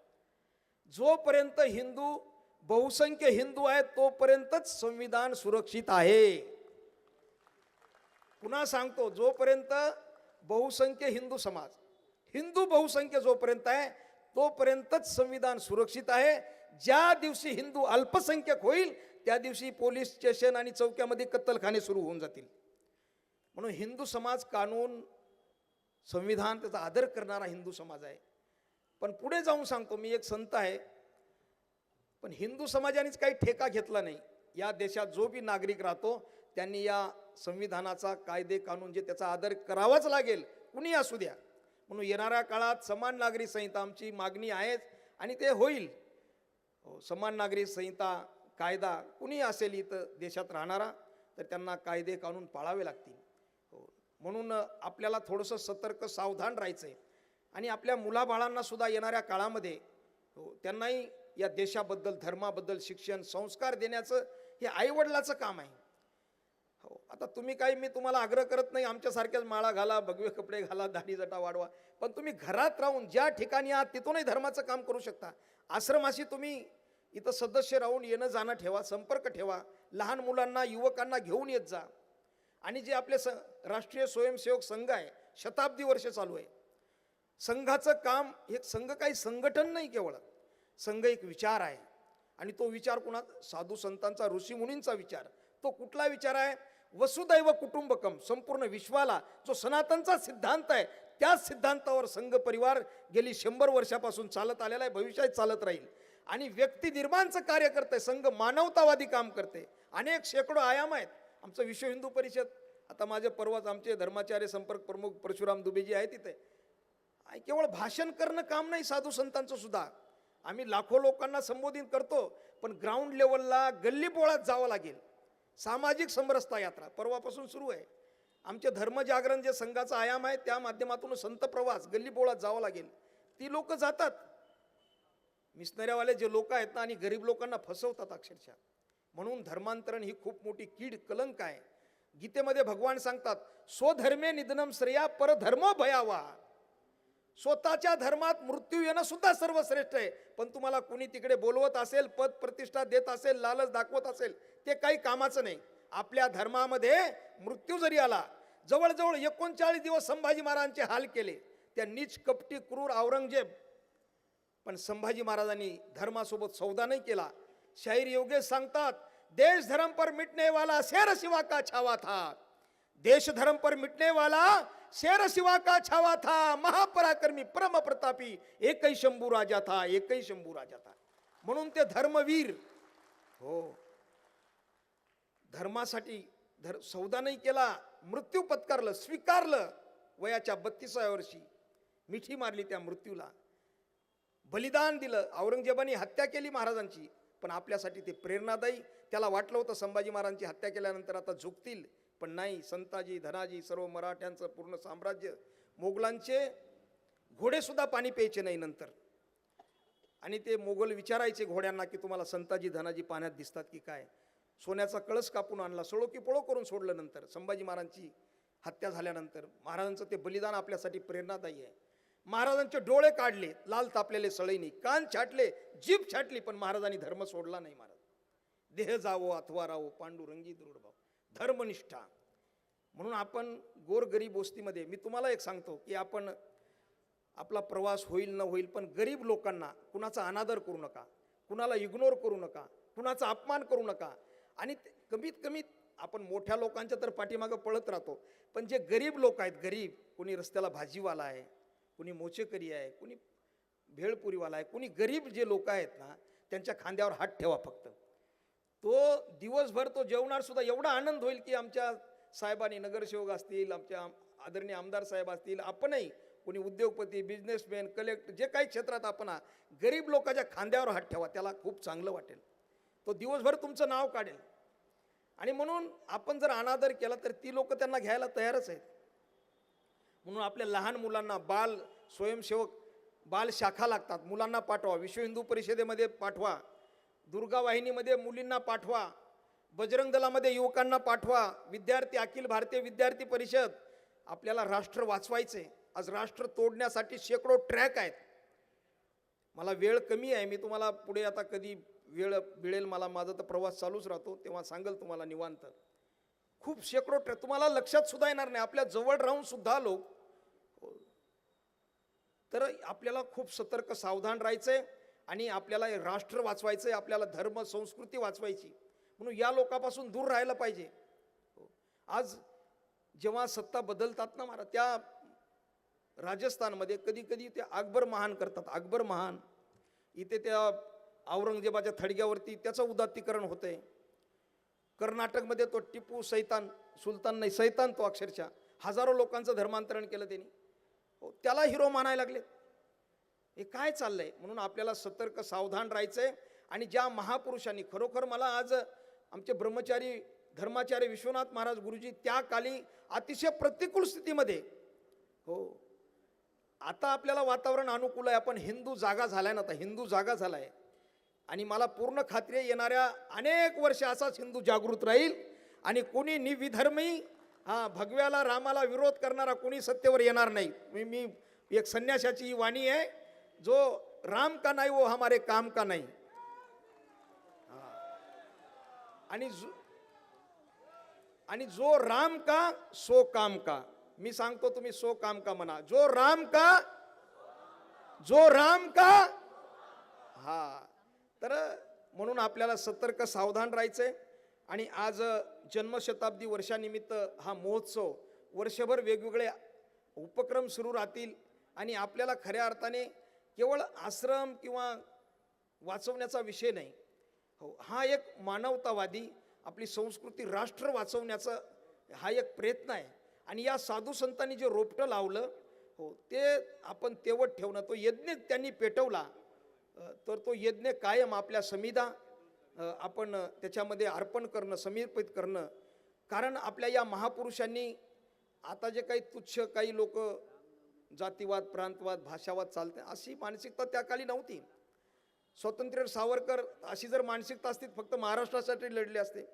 जोपर्यंत हिंदू बहुसंख्य हिंदू आहेत तोपर्यंतच संविधान सुरक्षित आहे. पुन्हा सांगतो, जोपर्यंत बहुसंख्य हिंदू समाज, हिंदू बहुसंख्य जोपर्यंत आहे तोपर्यंतच संविधान सुरक्षित आहे. ज्या दिवशी हिंदू अल्पसंख्यक होईल त्या दिवशी पोलीस स्टेशन आणि चौक्यामध्ये कत्तलखाने सुरू होऊन जातील. म्हणून हिंदू समाज कानून संविधान त्याचा आदर करणारा हिंदू समाज आहे. पण पुढे जाऊन सांगतो, मी एक संत आहे, पण हिंदू समाजानेच काही ठेका घेतला नाही. या देशात जो बी नागरिक राहतो त्यांनी या संविधानाचा कायदे कानून जे त्याचा आदर करावाच लागेल, कुणी असू द्या. म्हणून येणाऱ्या काळात समान नागरी संहिता आमची मागणी आहे आणि ते होईल. समान नागरी संहिता कायदा कुणी असेल इथं देशात राहणारा तर त्यांना कायदे कानून पाळावे लागतील. म्हणून आपल्याला थोडंसं सतर्क सावधान राहायचं आहे आणि आपल्या मुलाबाळांना सुद्धा येणाऱ्या काळामध्ये त्यांनाही या देशाबद्दल धर्माबद्दल शिक्षण संस्कार देण्याचं हे आईवडिलाचं काम आहे. आता तुम्ही काही, मी तुम्हाला आग्रह करत नाही आमच्यासारख्याच माळा घाला, भगवे कपडे घाला, दाढी जटा वाढवा, पण तुम्ही घरात राहून ज्या ठिकाणी आहात तिथूनही धर्माचं काम करू शकता. आश्रमाशी तुम्ही इथं सदस्य राहून येणं जाणं ठेवा, संपर्क ठेवा, लहान मुलांना युवकांना घेऊन येत जा. आणि जे आपले राष्ट्रीय स्वयंसेवक संघ आहे, शताब्दी वर्ष चालू आहे. संघाचं काम हे संघ काही संघटन नाही, केवळ संघ एक विचार आहे आणि तो विचार कुणा साधू संतांचा, ऋषीमुनींचा विचार. तो कुठला विचार आहे? वसुदैव कुटुंबकम. संपूर्ण विश्वाला जो सनातनचा सिद्धांत आहे त्याच सिद्धांतावर संघ परिवार गेली 100 वर्षापासून चालत आलेला आहे, भविष्यात चालत राहील. आणि व्यक्ती निर्माणचं कार्य करते संघ, मानवतावादी काम करते. अनेक शेकडो आयाम आहेत. आमचं विश्व हिंदू परिषद, आता माझे परवाच आमचे धर्माचार्य संपर्क प्रमुख परशुराम दुबेजी आहे तिथे. केवळ भाषण करणं काम नाही साधू संतांचं सुद्धा. आम्ही लाखो लोकांना संबोधित करतो, पण ग्राउंड लेवलला गल्लीबोळात जावं लागेल. सामाजिक समरसता यात्रा परवापासून सुरू आहे. आमचे धर्मजागरण जे संघाचा आयाम आहे त्या माध्यमातून संत प्रवास गल्लीबोळात जावं लागेल. ती लोक जातात. मिशनऱ्यावाले जे लोक आहेत ना, आणि गरीब लोकांना फसवतात अक्षरशः. म्हणून धर्मांतरण ही खूप मोठी कीड, कलंक आहे. गीतेमध्ये भगवान सांगतात, स्वधर्मे निधनम श्रेया परधर्मो भयावा. स्वतःच्या धर्मात मृत्यू येणं सुद्धा सर्वश्रेष्ठ आहे. पण तुम्हाला कुणी तिकडे बोलवत असेल, पद प्रतिष्ठा देत असेल, लालच दाखवत असेल, ते काही कामाचं नाही. आपल्या धर्मामध्ये मृत्यू जरी आला, जवळजवळ 39 दिवस संभाजी महाराजांचे हाल केले त्या नीच कपटी क्रूर औरंगजेब, पण संभाजी महाराजांनी धर्मासोबत सौदा नाही केला. शाहीर योगेश सांगतात, देश धर्म पर मिटने वाला शेर शिवा का छावा था. देश धर्म पर मिटने वाला शेर शिवा का छावा था. महापराक्रमी परम प्रतापी एकही शंभू राजा था, एकही शंभू राजा था. म्हणून ते धर्मवीर. हो, धर्मासाठी सौदा नाही केला, मृत्यू पत्करलं, स्वीकारलं. वयाच्या 32व्या वर्षी मिठी मारली त्या मृत्यूला, बलिदान दिलं. औरंगजेबाने हत्या केली महाराजांची, पण आपल्यासाठी ते प्रेरणादायी. त्याला वाटलं होतं संभाजी महाराजांची हत्या केल्यानंतर आता झुकतील, पण नाही. संताजी, धनाजी, सर्व मराठ्यांचं पूर्ण साम्राज्य, मोगलांचे घोडे सुद्धा पाणी प्यायचे नाही नंतर. आणि ते मोगल विचारायचे घोड्यांना की तुम्हाला संताजी, धनाजी पाण्यात दिसतात की काय. सोन्याचा कळस कापून आणला, सळो की पळो करून सोडलं. नंतर संभाजी महाराजांची हत्या झाल्यानंतर महाराजांचं ते बलिदान आपल्यासाठी प्रेरणादायी आहे. महाराजांचे डोळे काढले, लाल तापलेले सळईनी, कान छाटले, जीभ छाटली, पण महाराजांनी धर्म सोडला नाही. महाराज देह जावो अथवा राहो, पांडुरंगी दृढभाव, धर्मनिष्ठा. म्हणून आपण गोरगरीब वस्तीमध्ये, मी तुम्हाला एक सांगतो की आपण आपला प्रवास होईल न होईल, पण गरीब लोकांना कुणाचा अनादर करू नका, कुणाला इग्नोर करू नका, कुणाचा अपमान करू नका. आणि कमीत कमी आपण मोठ्या लोकांच्या तर पाठीमागं पळत राहतो, पण जे गरीब लोक आहेत, गरीब, कोणी रस्त्याला भाजीवाला आहे, कुणी मोचेकरी आहे, कुणी भेळपुरीवाला आहे, कुणी गरीब जे लोक आहेत ना, त्यांच्या खांद्यावर हात ठेवा फक्त. तो दिवसभर तो जेवणार सुद्धा एवढा आनंद होईल की आमच्या साहेबांनी, नगरसेवक असतील, आमच्या आदरणीय आमदार साहेब असतील, आपणही कोणी उद्योगपती, बिझनेसमॅन, कलेक्टर, जे काही क्षेत्रात आपण गरीब लोकांच्या खांद्यावर हात ठेवा, त्याला खूप चांगलं वाटेल. तो दिवसभर तुमचं नाव काढेल. आणि म्हणून आपण जर अनादर केला तर ती लोक त्यांना घ्यायला तयारच आहेत. म्हणून आपल्या लहान मुलांना बाल स्वयंसेवक, बाल शाखा लागतात, मुलांना पाठवा. विश्व हिंदू परिषदेमध्ये पाठवा, दुर्गा वाहिनीमध्ये मुलींना पाठवा, बजरंग दलामध्ये युवकांना पाठवा, विद्यार्थी, अखिल भारतीय विद्यार्थी परिषद. आपल्याला राष्ट्र वाचवायचे. आज राष्ट्र तोडण्यासाठी शेकडो ट्रॅक आहेत. मला वेळ कमी आहे, मी तुम्हाला पुढे आता कधी वेळ मिळेल मला, माझा तर प्रवास चालूच राहतो, तेव्हा सांगेल तुम्हाला निवांत. खूप शेकडो ट्रॅक तुम्हाला लक्षात सुद्धा येणार नाही, आपल्या जवळ राहून सुद्धा लोक. तर आपल्याला खूप सतर्क सावधान राहायचंय आणि आपल्याला हे राष्ट्र वाचवायचंय, आपल्याला धर्म संस्कृती वाचवायची. म्हणून या लोकांपासून दूर राहायला पाहिजे. आज जेव्हा सत्ता बदलतात ना महाराज, त्या राजस्थानमध्ये कधी कधी ते अकबर महान करतात. अकबर महान इथे त्या औरंगजेबाच्या थडग्यावरती त्याचं उदात्तीकरण होतंय. कर्नाटकमध्ये तो टिपू सैतान, सुलतान नाही सैतान, तो अक्षरशः हजारो लोकांचं धर्मांतरण केलं त्यांनी. त्याला हिरो मानायला लागले. हे काय चाललंय? म्हणून आपल्याला सतर्क सावधान राहायचंय. आणि ज्या महापुरुषांनी, खरोखर मला आज आमचे ब्रह्मचारी धर्माचार्य विश्वनाथ महाराज गुरुजी त्या काली अतिशय प्रतिकूल स्थितीमध्ये, हो आता आपल्याला वातावरण अनुकूल आहे, आपण हिंदू जागा झालाय ना, आता हिंदू जागा झालाय. आणि मला पूर्ण खात्री आहे येणाऱ्या अनेक वर्ष असाच हिंदू जागृत राहील. आणि कोणी निविधर्मी भगव्याला रामाला विरोध करणारा कोणी सत्तेवर येणार नाही. मी एक संन्याशाची वाणी आहे, जो राम का नाही वो हमारे काम का नाही. आणि जो राम का सो काम का. मी सांगतो तुम्ही सो काम का म्हणा. जो राम का हा. तर म्हणून आपल्याला सतर्क सावधान राहायचंय. आणि आज जन्मशताब्दी वर्षानिमित्त हा महोत्सव, वर्षभर वेगवेगळे उपक्रम सुरू राहतील. आणि आपल्याला खऱ्या अर्थाने केवळ आश्रम किंवा वाचवण्याचा विषय नाही, हो हा एक मानवतावादी आपली संस्कृती राष्ट्र वाचवण्याचा हा एक प्रयत्न आहे. आणि या साधू संतांनी जे रोपटं लावलं, हो ते आपण तेवढ ठेवणं. तो यज्ञ त्यांनी पेटवला, तर तो यज्ञ कायम आपल्या समिधा आपण त्याच्यामध्ये अर्पण करणं, समर्पित करणं. कारण आपल्या या महापुरुषांनी, आता जे काही तुच्छ काही लोक जातीवाद, प्रांतवाद, भाषावाद चालते, अशी मानसिकता त्या काली नव्हती. स्वातंत्र्य सावरकर अशी जर मानसिकता असती, फक्त महाराष्ट्रासाठी लढले असते.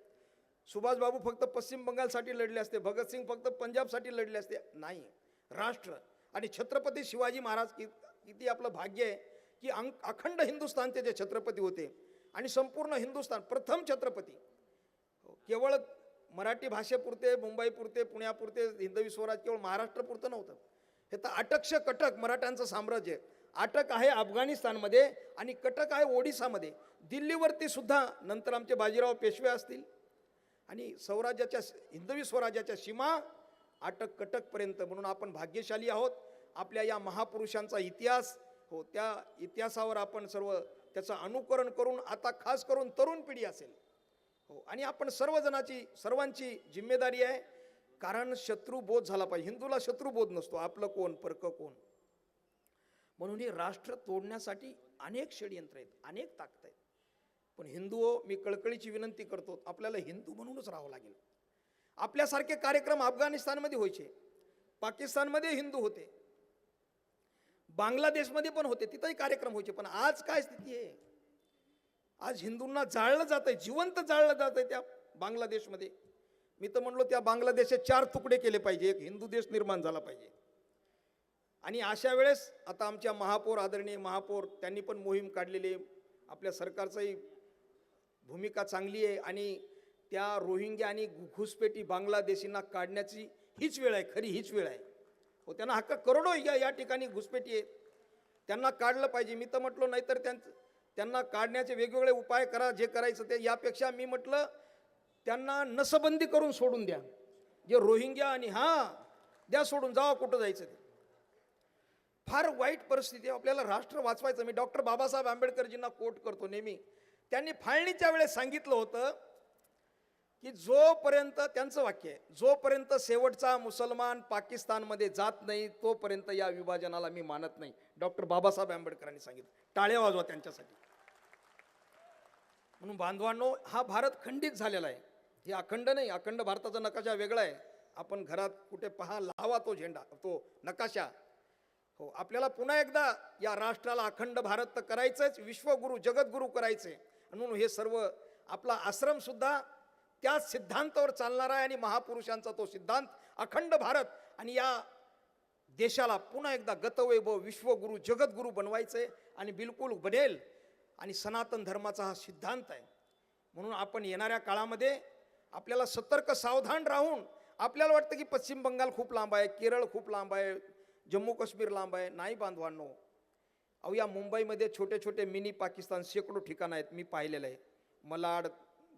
सुभाषबाबू फक्त पश्चिम बंगालसाठी लढले असते. भगतसिंग फक्त पंजाबसाठी लढले असते. नाही, राष्ट्र. आणि छत्रपती शिवाजी महाराज, किती आपलं भाग्य आहे की अखंड हिंदुस्थानचे जे छत्रपती होते आणि संपूर्ण हिंदुस्थान प्रथम छत्रपती. केवळ मराठी भाषेपुरते, मुंबईपुरते, पुण्यापुरते हिंदवी स्वराज केवळ महाराष्ट्रापुरतं नव्हतं. हे तर अटकश कटक मराठ्यांचं साम्राज्य. अटक आहे अफगाणिस्तानमध्ये आणि कटक आहे ओडिसामध्ये. दिल्लीवरती सुद्धा नंतर आमचे बाजीराव पेशवे असतील. आणि स्वराज्याच्या, हिंदवी स्वराज्याच्या सीमा अटक कटकपर्यंत. म्हणून आपण भाग्यशाली आहोत. आपल्या या महापुरुषांचा इतिहास, हो त्या इतिहासावर आपण सर्व त्याचं अनुकरण करून, आता खास करून तरुण पिढी असेल, हो आणि आपण सर्वांची जिम्मेदारी आहे. कारण शत्रुबोध झाला पाहिजे. हिंदूला शत्रुबोध नसतो, आपलं कोण परक कोण. म्हणून हे राष्ट्र तोडण्यासाठी अनेक षडयंत्र आहेत, अनेक ताकद आहेत. पण हिंदू, मी कळकळीची विनंती करतो, आपल्याला हिंदू म्हणूनच राहावं लागेल. आपल्यासारखे कार्यक्रम अफगाणिस्तानमध्ये व्हायचे, पाकिस्तानमध्ये हिंदू होते, बांगलादेशमध्ये पण होते, तिथंही कार्यक्रम व्हायचे. पण आज काय स्थिती आहे? आज हिंदूंना जाळलं जात आहे, जिवंत जाळलं जात आहे त्या बांगलादेशमध्ये. मी तर म्हणलो त्या बांगलादेशचे 4 तुकडे केले पाहिजे, एक हिंदू देश निर्माण झाला पाहिजे. आणि अशा वेळेस आता आमच्या महापौर, आदरणीय महापौर, त्यांनी पण मोहीम काढलेली आहे. आपल्या सरकारचंही भूमिका चांगली आहे. आणि त्या रोहिंग्या आणि घुसपेटी बांगलादेशींना काढण्याची हीच वेळ आहे, खरी हीच वेळ आहे. हो त्यांना हक्क करोडो या ठिकाणी घुसपेटी आहेत, त्यांना काढलं पाहिजे. मी तर म्हटलो नाहीतर त्यांना काढण्याचे वेगवेगळे उपाय करा, जे करायचं ते. यापेक्षा मी म्हटलं त्यांना नसबंदी करून सोडून द्या, जे रोहिंग्या आणि द्या सोडून, जावा कुठं जायचं ते. फार वाईट परिस्थिती आहे. आपल्याला राष्ट्र वाचवायचं. मी डॉक्टर बाबासाहेब आंबेडकरजींना कोट करतो नेहमी. त्यांनी फाळणीच्या वेळेस सांगितलं होतं, की जोपर्यंत, त्यांचं वाक्य आहे, जोपर्यंत शेवटचा मुसलमान पाकिस्तानमध्ये जात नाही तोपर्यंत या विभाजनाला मी मानत नाही. डॉक्टर बाबासाहेब आंबेडकरांनी सांगितलं. टाळ्या वाजवा त्यांच्यासाठी. म्हणून बांधवांनो, हा भारत खंडित झालेला आहे. हे अखंड नाही. अखंड भारताचा नकाशा वेगळा आहे. आपण घरात कुठे पहा, लावा तो झेंडा, तो नकाशा. हो, आपल्याला पुन्हा एकदा या राष्ट्राला अखंड भारत तर करायचंच, विश्वगुरु जगद्गुरु करायचे. म्हणून हे सर्व आपला आश्रम सुद्धा त्याच सिद्धांतावर चालणार आहे आणि महापुरुषांचा तो सिद्धांत अखंड भारत आणि या देशाला पुन्हा एकदा गतवैभव विश्वगुरु जगद्गुरु बनवायचे आणि बिलकुल बनेल. आणि सनातन धर्माचा हा सिद्धांत आहे. म्हणून आपण येणाऱ्या काळामध्ये आपल्याला सतर्क सावधान राहून, आपल्याला वाटतं की पश्चिम बंगाल खूप लांब आहे, केरळ खूप लांब आहे, जम्मू काश्मीर लांब आहे. नाही बांधवांनो, अहो या मुंबईमध्ये छोटे छोटे मिनी पाकिस्तान शेकडो ठिकाणं आहेत. मी पाहिलेलं आहे. malaड,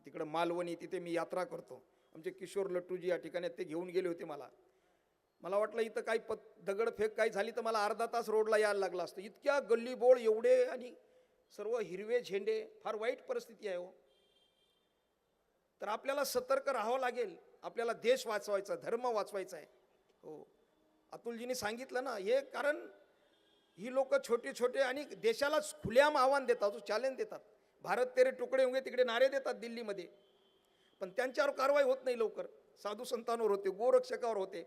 तिकडं मालवणी, तिथे मी यात्रा करतो. आमचे किशोर लट्टूजी या ठिकाणी ते घेऊन गेले होते. मला वाटलं इथं काही दगडफेक काही झाली तर मला अर्धा तास रोडला यायला लागला असतं. इतक्या गल्लीबोळ एवढे आणि सर्व हिरवे झेंडे, फार वाईट परिस्थिती आहे हो. तर आपल्याला सतर्क राहावं लागेल. आपल्याला देश वाचवायचा, धर्म वाचवायचा आहे. हो, अतुलजींनी सांगितलं ना हे, कारण ही लोक छोटे छोटे आणि देशाला खुलेआम आव्हान देतात, चॅलेंज देतात. भारत तेरे तुकडे होंगे तिकडे नारे देतात दिल्लीमध्ये, पण त्यांच्यावर कारवाई होत नाही लवकर. साधू संतांवर होते, गोरक्षकावर होते.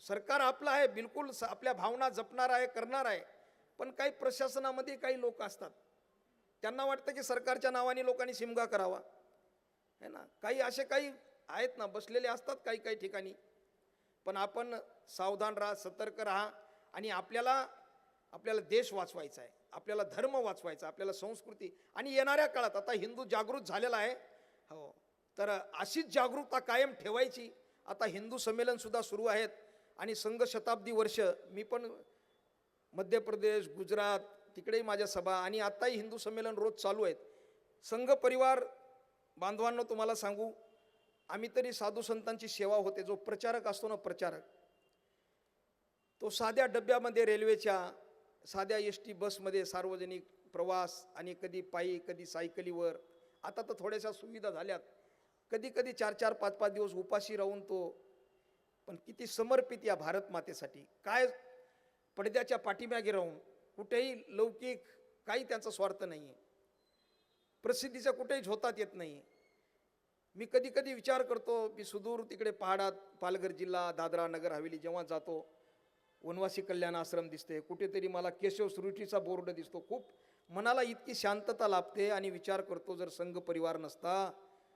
सरकार आपलं आहे, बिलकुल आपल्या भावना जपणार आहे, करणार आहे. पण काही प्रशासनामध्ये काही लोक असतात, त्यांना वाटतं की सरकारच्या नावाने लोकांनी शिमगा करावा, है ना. काही असे काही आहेत ना, बसलेले असतात काही काही ठिकाणी. पण आपण सावधान राहा, सतर्क राहा. आणि आपल्याला देश वाचवायचा आहे, आपल्याला धर्म वाचवायचा, आपल्याला संस्कृती. आणि येणाऱ्या काळात आता हिंदू जागृत झालेला आहे. हो, तर अशीच जागरूकता कायम ठेवायची. आता हिंदू संमेलन सुद्धा सुरू आहेत आणि संघ शताब्दी वर्ष, मी पण मध्य प्रदेश, गुजरात तिकडेही माझ्या सभा, आणि आत्ताही हिंदू संमेलन रोज चालू आहेत. संघ परिवार बांधवांनो, तुम्हाला सांगू, आम्ही तरी साधू संतांची सेवा होते. जो प्रचारक असतो ना, प्रचारक, तो साध्या डब्यामध्ये, रेल्वेच्या साध्या ST बसमध्ये सार्वजनिक प्रवास, आणि कधी पायी कधी सायकलीवर. आता तर थोड्याशा सुविधा झाल्यात. कधी कधी 4-4, 5-5 दिवस उपाशी राहून तो, पण किती समर्पित या भारत मातेसाठी. काय पडद्याच्या पाठीमागे राहून, कुठेही लौकिक काही त्यांचा स्वार्थ नाही आहे, प्रसिद्धीचा कुठेही झोतात येत नाही. मी कधी कधी विचार करतो, मी सुदूर तिकडे पहाडात, पालघर जिल्हा, दादरा नगर हवेली जेव्हा जातो, वनवासी कल्याण आश्रम दिसते, कुठेतरी मला केशव सुरुचीचा बोर्ड दिसतो. खूप मनाला इतकी शांतता लाभते. आणि विचार करतो, जर संघ परिवार नसता,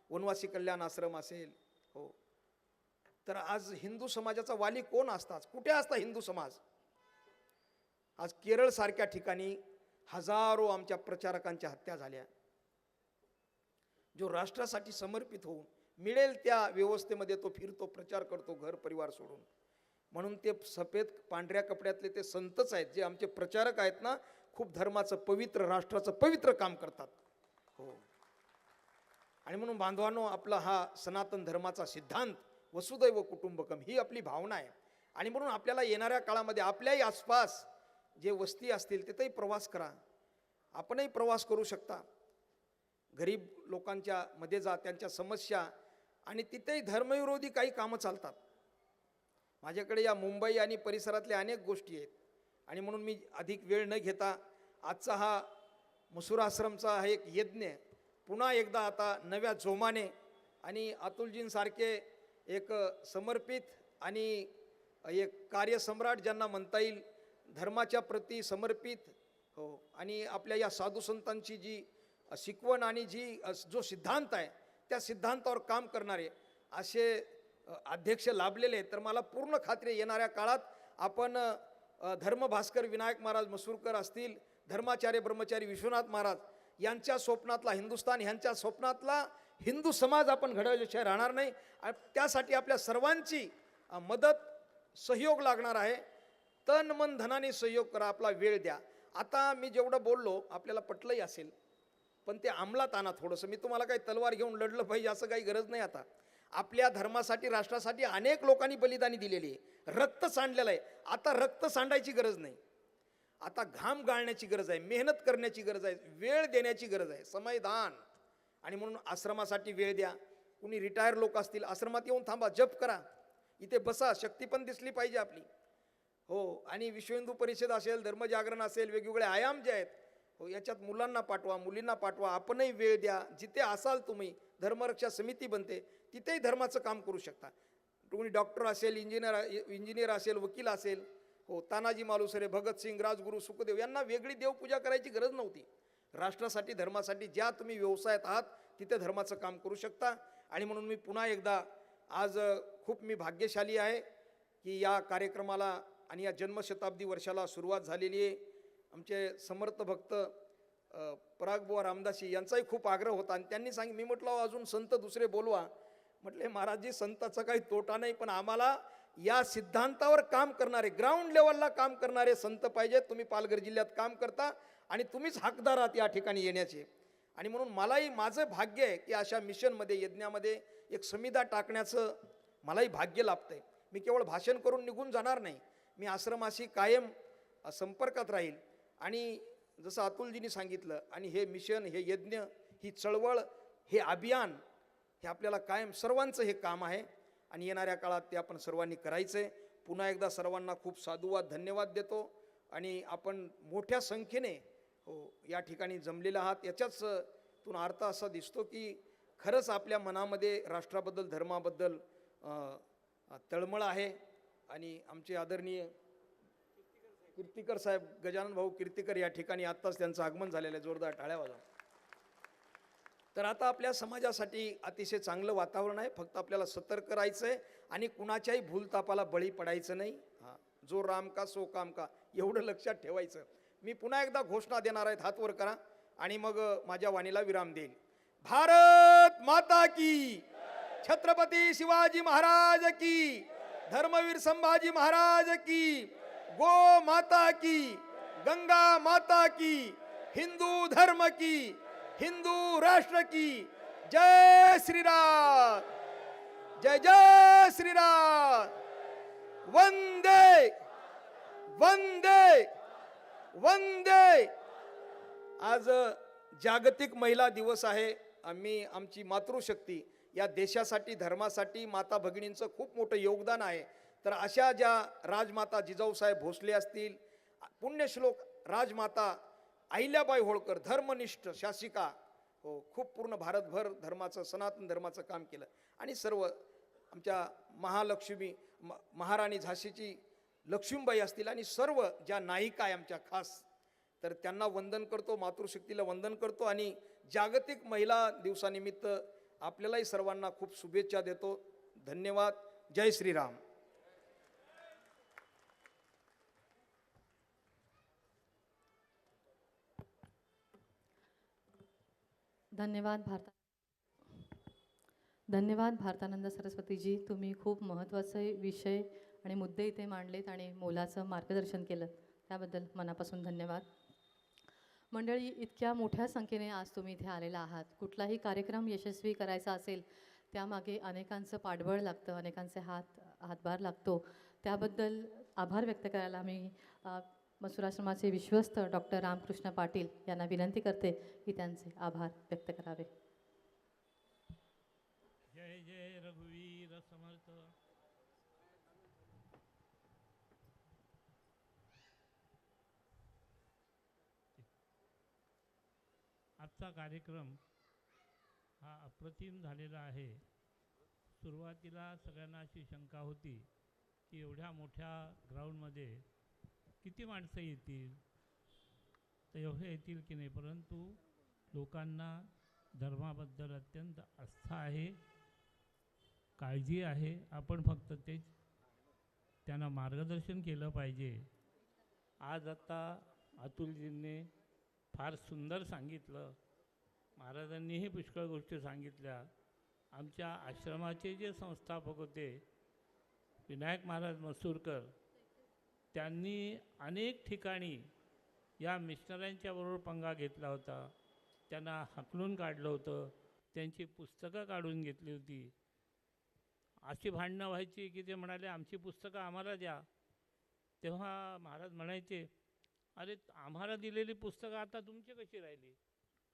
वनवासी कल्याण आश्रम असेल, हो, तर आज हिंदू समाजाचा वाली कोण असता, कुठे असता हिंदू समाज. आज केरळ सारख्या ठिकाणी हजारो आमच्या प्रचारकांच्या हत्या झाल्या, जो राष्ट्रासाठी समर्पित होऊन मिळेल त्या व्यवस्थेमध्ये तो फिरतो, प्रचार करतो, घर परिवार सोडून. म्हणून ते सफेद पांढऱ्या कपड्यातले ते संतच आहेत, जे आमचे प्रचारक आहेत ना, खूप धर्माचं पवित्र, राष्ट्राचं पवित्र काम करतात. हो, आणि म्हणून बांधवांनो, आपला हा सनातन धर्माचा सिद्धांत वसुदैव कुटुंबकम ही आपली भावना आहे. आणि म्हणून आपल्याला येणाऱ्या काळामध्ये आपल्याही आसपास जे वस्ती असतील तिथेही प्रवास करा. आपणही प्रवास करू शकता. गरीब लोकांच्या मध्ये जा, त्यांच्या समस्या, आणि तिथेही धर्मविरोधी काही कामं चालतात. माझ्याकडे या मुंबई आणि परिसरातल्या अनेक गोष्टी आहेत. आणि म्हणून मी अधिक वेळ न घेता आजचा हा मसूर आश्रमचा हा एक यज्ञ पुन्हा एकदा आता नव्या जोमाने, आणि अतुलजींसारखे एक समर्पित आणि एक कार्यसम्राट ज्यांना म्हणता येईल, धर्माच्या प्रती समर्पित, हो, आणि आपल्या या साधू संतांची जी शिकवण आणि जो सिद्धांत आहे त्या सिद्धांतावर काम करणारे असे अध्यक्ष लाभलेले. तर मला पूर्ण खात्री आहे, येणाऱ्या काळात आपण धर्मभास्कर विनायक महाराज मसूरकर असतील, धर्माचार्य ब्रह्मचारी विश्वनाथ महाराज यांच्या स्वप्नातला हिंदुस्थान, ह्यांच्या स्वप्नातला हिंदू समाज आपण घडवल्याशिवाय राहणार नाही. आणि त्यासाठी आपल्या सर्वांची मदत, सहयोग लागणार आहे. तन मन धनाने सहयोग करा, आपला वेळ द्या. आता मी जेवढं बोललो आपल्याला पटलंही असेल, पण ते अंमलात आणा थोडंसं. मी तुम्हाला काही तलवार घेऊन लढलं पाहिजे असं काही गरज नाही. आता आपल्या धर्मासाठी, राष्ट्रासाठी अनेक लोकांनी बलिदानी दिलेली आहे, रक्त सांडलेलं आहे. आता रक्त सांडायची गरज नाही, आता घाम गाळण्याची गरज आहे, मेहनत करण्याची गरज आहे, वेळ देण्याची गरज आहे, समयदान. आणि म्हणून आश्रमासाठी वेळ द्या. कुणी रिटायर लोक असतील आश्रमात येऊन थांबा, जप करा, इथे बसा, शक्ती पण दिसली पाहिजे आपली. हो, आणि विश्व हिंदू परिषद असेल, धर्मजागरण असेल, वेगवेगळे आयाम जे आहेत, हो, याच्यात मुलांना पाठवा, मुलींना पाठवा, आपणही वेळ द्या. जिथे असाल तुम्ही, धर्मरक्षा समिती बनते, तिथेही धर्माचं काम करू शकता. तुम्ही डॉक्टर असेल, इंजिनियर असेल, वकील असेल, हो, तानाजी मालुसरे, भगतसिंग, राजगुरू, सुखदेव यांना वेगळी देवपूजा करायची गरज नव्हती. राष्ट्रासाठी, धर्मासाठी ज्या तुम्ही व्यवसायात आहात तिथे धर्माचं काम करू शकता. आणि म्हणून मी पुन्हा एकदा आज खूप मी भाग्यशाली आहे की या कार्यक्रमाला आणि या जन्मशताब्दी वर्षाला सुरुवात झालेली आहे. आमचे समर्थ भक्त परागबुवा रामदासी यांचाही खूप आग्रह होता आणि त्यांनी मी म्हटलं अजून संत दुसरे बोलवा. म्हटले महाराजजी संताचा काही तोटा नाही, पण आम्हाला या सिद्धांतावर काम करणारे, ग्राउंड लेवलला काम करणारे संत पाहिजेत. तुम्ही पालघर जिल्ह्यात काम करता आणि तुम्हीच हकदार आहात या ठिकाणी येण्याचे. आणि म्हणून मलाही माझं भाग्य आहे की अशा मिशनमध्ये, यज्ञामध्ये एक समिधा टाकण्याचं मलाही भाग्य लाभतंय. मी केवळ भाषण करून निघून जाणार नाही, मी आश्रमाशी कायम संपर्कात राहील. आणि जसं अतुलजींनी सांगितलं, आणि हे मिशन, हे यज्ञ, ही चळवळ, हे अभियान, हे आपल्याला कायम सर्वांचं हे काम आहे आणि येणाऱ्या काळात ते आपण सर्वांनी करायचं आहे. पुन्हा एकदा सर्वांना खूप साधुवाद, धन्यवाद देतो. आणि आपण मोठ्या संख्येने हो या ठिकाणी जमलेले आहात. याच्याच तून अर्थ असा दिसतो की खरंच आपल्या मनामध्ये राष्ट्राबद्दल, धर्माबद्दल तळमळ आहे. आणि आमचे आदरणीय कीर्तिकर साहेब, गजानन भाऊ कीर्तिकर या ठिकाणी आत्ताच त्यांचं आगमन झालेलं आहे, जोरदार टाळ्या वाजवा. तर आता आपल्या समाजासाठी अतिशय चांगलं वातावरण आहे. फक्त आपल्याला सतर्क राहायचं आहे आणि कुणाच्याही भूलतापाला बळी पडायचं नाही. हां, जो राम का सो काम का, एवढं लक्षात ठेवायचं. मी पुन्हा एकदा घोषणा देणार आहेत, हात वर करा आणि मग माझ्या वाणीला विराम देईल. भारत माता की, छत्रपती शिवाजी महाराज की, धर्मवीर संभाजी महाराज की, गो माता की, गंगा माता की, हिंदू धर्म की, हिंदू राष्ट्र की. जय श्रीराम, जय जय श्रीराम. वंदे वंदे वंदे. आज जागतिक महिला दिवस आहे. आम्ही, आमची मातृशक्ती या देशासाठी, धर्मासाठी माता भगिनींचं खूप मोठं योगदान आहे. तर अशा ज्या राजमाता जिजाऊसाहेब भोसले असतील, पुण्यश्लोक राजमाता अहिल्याबाई होळकर, धर्मनिष्ठ शासिका, हो, खूप पूर्ण भारतभर धर्माचं, सनातन धर्माचं काम केलं. आणि सर्व आमच्या महालक्ष्मी, महाराणी झाशीची लक्ष्मीबाई असतील, आणि सर्व ज्या नायिका आहे आमच्या खास, तर त्यांना वंदन करतो, मातृशक्तीला वंदन करतो. आणि जागतिक महिला दिवसानिमित्त आपल्यालाही सर्वांना खूप शुभेच्छा देतो. धन्यवाद. जय श्रीराम. धन्यवाद भारतानंद सरस्वतीजी. तुम्ही खूप महत्त्वाचे विषय आणि मुद्दे इथे मांडलेत आणि मोलाचं मार्गदर्शन केलं, त्याबद्दल मनापासून धन्यवाद. मंडळी, इतक्या मोठ्या संख्येने आज तुम्ही इथे आलेला आहात. कुठलाही कार्यक्रम यशस्वी करायचा असेल त्यामागे अनेकांचं पाठबळ लागतं, अनेकांचे हातभार लागतो. त्याबद्दल आभार व्यक्त करायला मी मसुराश्रमाचे विश्वस्त डॉक्टर रामकृष्ण पाटील यांना विनंती करते की त्यांचे आभार व्यक्त करावे. जय जय रघुवीर समर्थ. आजचा कार्यक्रम हा अप्रतिम झालेला आहे. सुरुवातीला सगळ्यांना अशी शंका होती की एवढ्या मोठ्या ग्राउंडमध्ये किती माणसं येतील, तर एवढे येतील की नाही, परंतु लोकांना धर्माबद्दल अत्यंत आस्था आहे, काळजी आहे. आपण फक्त तेच त्यांना मार्गदर्शन केलं पाहिजे. आज आता अतुलजींनी फार सुंदर सांगितलं, महाराजांनीही पुष्कळ गोष्टी सांगितल्या. आमच्या आश्रमाचे जे संस्थापक होते विनायक महाराज मसूरकर, त्यांनी अनेक ठिकाणी या मिशनऱ्यांच्या बरोबर पंगा घेतला होता. त्यांना हाकलून काढलं होतं, त्यांची पुस्तकं काढून घेतली होती. अशी भांडणं व्हायची की ते म्हणाले आमची पुस्तकं आम्हाला द्या. तेव्हा महाराज म्हणायचे, अरे आम्हाला दिलेली पुस्तकं आता तुमची कशी राहिली,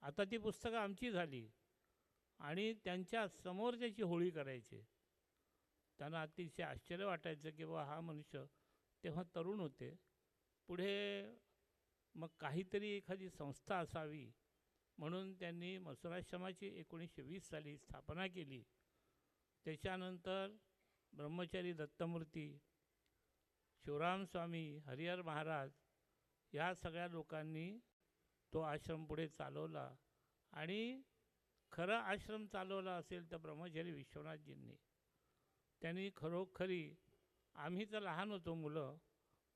आता ती पुस्तकं आमची झाली. आणि त्यांच्या समोर त्याची होळी करायचे. त्यांना अतिशय आश्चर्य वाटायचं की बाबा हा मनुष्य, तेव्हा तरुण होते, पुढे मग काहीतरी एखादी संस्था असावी म्हणून त्यांनी मसुराश्रमाची 1920 साली स्थापना केली. त्याच्यानंतर ब्रह्मचारी दत्तमूर्ती, शिवराम स्वामी, हरिहर महाराज या सगळ्या लोकांनी तो आश्रम पुढे चालवला. आणि खरं आश्रम चालवला असेल तर ब्रह्मचारी विश्वनाथजींनी. त्यांनी खरोखरी, आम्ही तर लहान होतो मुलं,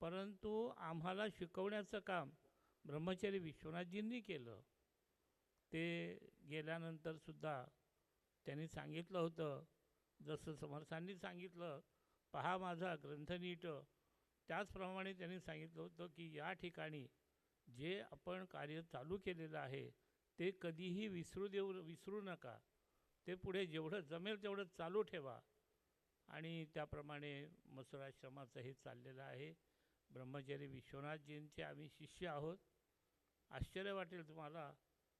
परंतु आम्हाला शिकवण्याचं काम ब्रह्मचारी विश्वनाथजींनी केलं. ते गेल्यानंतरसुद्धा त्यांनी सांगितलं होतं, जसं समर्थांनी सांगितलं, पहा माझा ग्रंथ नीट, त्याचप्रमाणे त्यांनी सांगितलं होतं की या ठिकाणी जे आपण कार्य चालू केलेलं आहे ते कधीही विसरू नका. ते पुढे जेवढं जमेल तेवढं चालू ठेवा. आणि त्याप्रमाणे मसुराश्रमाचं हे चाललेलं आहे. ब्रह्मचारी विश्वनाथजींचे आम्ही शिष्य आहोत. आश्चर्य वाटेल तुम्हाला,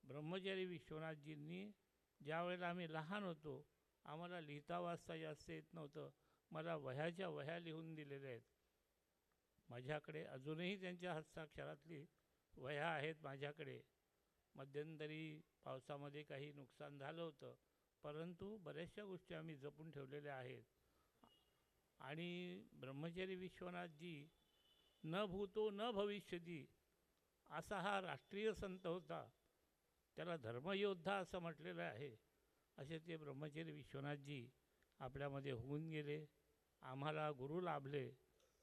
ब्रह्मचारी विश्वनाथजींनी ज्या वेळेला आम्ही लहान होतो, आम्हाला लिहिता वाचता जास्त येत नव्हतं, मला वह्याच्या वह्या लिहून दिलेल्या आहेत. माझ्याकडे अजूनही त्यांच्या हस्ताक्षरातली वह्या आहेत माझ्याकडे. मध्यंतरी पावसामध्ये काही नुकसान झालं होतं, परंतु बऱ्याचशा गोष्टी आम्ही जपून ठेवलेल्या आहेत. आणि ब्रह्मचारी विश्वनाथजी न भूतो न भविष्यती असा हा राष्ट्रीय संत होता. त्याला धर्मयोद्धा असं म्हटलेलं आहे. असे ते ब्रह्मचारी विश्वनाथजी आपल्यामध्ये होऊन गेले, आम्हाला गुरु लाभले.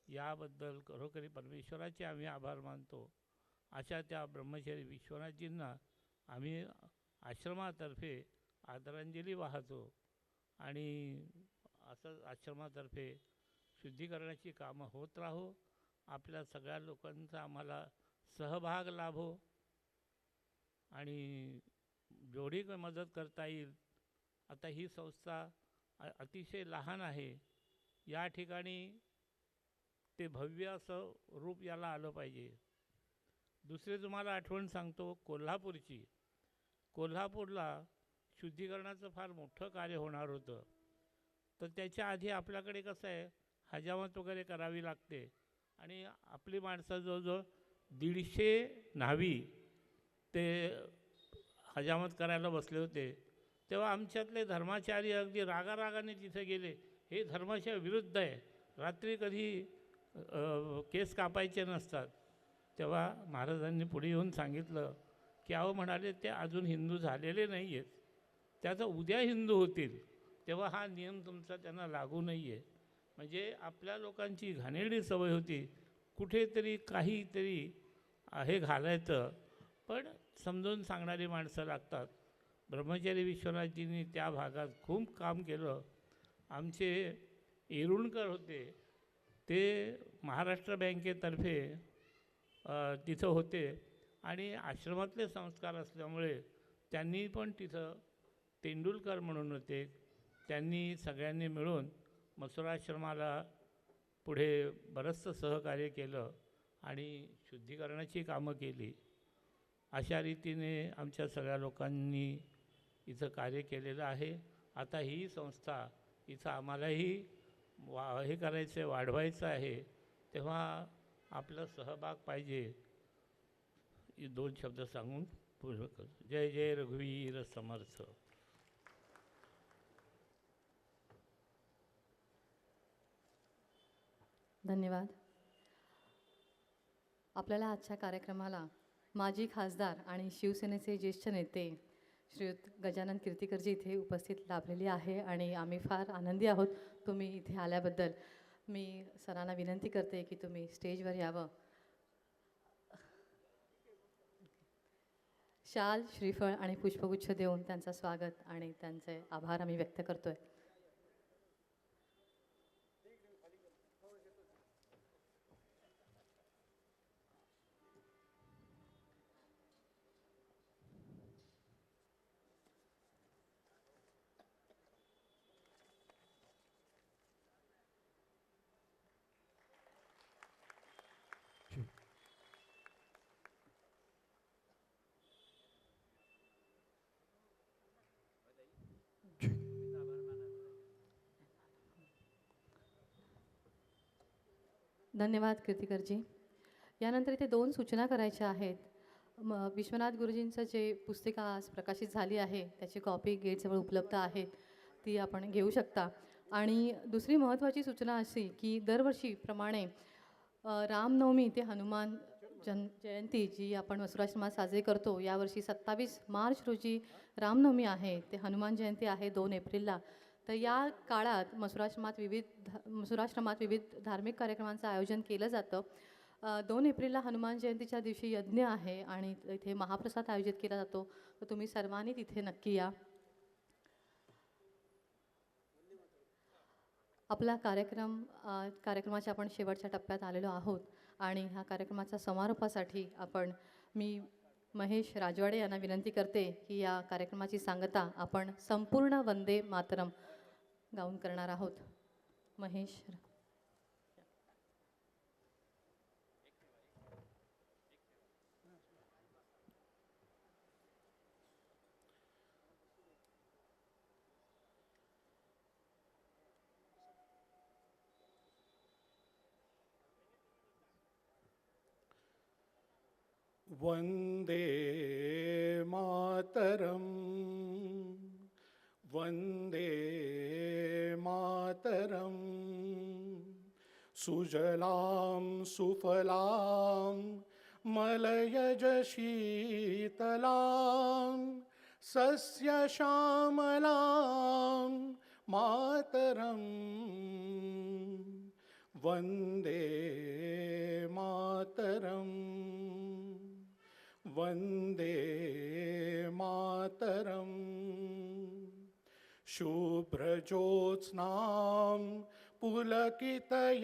याबद्दल खरोखरी परमेश्वराचे आम्ही आभार मानतो. अशा त्या ब्रह्मचारी विश्वनाथजींना आम्ही आश्रमातर्फे आदरांजली वाहतो. आणि असं आश्रमातर्फे शुद्धीकरणाची कामं होत राहो. आपल्या सगळ्या लोकांचा आम्हाला सहभाग लाभो. आणि जेवढी मदत करता येईल, आता ही संस्था अतिशय लहान आहे, या ठिकाणी ते भव्य असं रूप याला आलं पाहिजे. दुसरे तुम्हाला आठवण सांगतो कोल्हापूरची. कोल्हापूरला शुद्धीकरणाचं फार मोठं कार्य होणार होतं. तर त्याच्या आधी आपल्याकडे कसं आहे, हजामत वगैरे करावी लागते. आणि आपली माणसं जवळजवळ 150 न्हावी ते हजामत करायला बसले होते. तेव्हा आमच्यातले धर्माचारी अगदी रागारागाने तिथे गेले, हे धर्माच्या विरुद्ध आहे, रात्री कधी केस कापायचे नसतात. तेव्हा महाराजांनी पुढे येऊन सांगितलं की अहो, म्हणाले ते अजून हिंदू झालेले नाही आहेत, त्याचं उद्या हिंदू होतील, तेव्हा हा नियम तुमचा त्यांना लागू नाही आहे. म्हणजे आपल्या लोकांची घाणेरडी सवय होती, कुठेतरी काहीतरी हे घालायचं, पण समजून सांगणारी माणसं लागतात. ब्रह्मचारी विश्वनाथजींनी त्या भागात खूप काम केलं. आमचे येरुळकर होते, ते महाराष्ट्र बँकेतर्फे तिथं होते आणि आश्रमातले संस्कार असल्यामुळे त्यांनी पण तिथं तेंडुलकर म्हणून होते, त्यांनी सगळ्यांनी मिळून मसुराश्रमाला पुढे बरंचसं सहकार्य केलं आणि शुद्धीकरणाची कामं केली. अशा रीतीने आमच्या सगळ्या लोकांनी इथं कार्य केलेलं आहे. आता ही संस्था इथं आम्हालाही हे करायचं आहे, वाढवायचं आहे, तेव्हा आपला सहभाग पाहिजे. हे 2 शब्द सांगून पूर्ण करतो. जय जय रघुवीर समर्थ. धन्यवाद. आपल्याला आजच्या कार्यक्रमाला माजी खासदार आणि शिवसेनेचे ज्येष्ठ नेते श्रीयुत गजानन कीर्तिकरजी इथे उपस्थित लाभलेले आहे आणि आम्ही फार आनंदी आहोत तुम्ही इथे आल्याबद्दल. मी सरांना विनंती करते की तुम्ही स्टेजवर यावं. शाल, श्रीफळ आणि पुष्पगुच्छ देऊन त्यांचं स्वागत आणि त्यांचे आभार आम्ही व्यक्त करतोय. धन्यवाद कीर्तिकरजी. यानंतर इथे 2 सूचना करायच्या आहेत. विश्वनाथ गुरुजींचं जे पुस्तिका आज प्रकाशित झाली आहे त्याची कॉपी गेटजवळ उपलब्ध आहे, ती आपण घेऊ शकता. आणि दुसरी महत्त्वाची सूचना अशी की दरवर्षीप्रमाणे रामनवमी ते हनुमान जयंती जी आपण मसुराश्रमात साजरी करतो, यावर्षी 27 मार्च रोजी रामनवमी आहे, ते हनुमान जयंती आहे 2 एप्रिलला. तर या काळात मसुराश्रमात विविध धार्मिक कार्यक्रमांचं आयोजन केलं जातं. 2 एप्रिलला हनुमान जयंतीच्या दिवशी यज्ञ आहे आणि इथे महाप्रसाद आयोजित केला जातो, तर तुम्ही सर्वांनी तिथे नक्की या. आपला कार्यक्रमाच्या आपण शेवटच्या टप्प्यात आलेलो आहोत आणि ह्या कार्यक्रमाच्या समारोपासाठी मी महेश राजवाडे यांना विनंती करते की या कार्यक्रमाची सांगता आपण संपूर्ण वंदे मातरम गाऊन करणार आहोत. महेश. वन्दे मातरं वन्दे मातरं सुजलां सुफलां मलयज शीतलां सस्यश्यामलां मातरं वन्दे मातरं वन्दे मातरं शुभ्रज्योत्स्नां पुलकितयामिनीं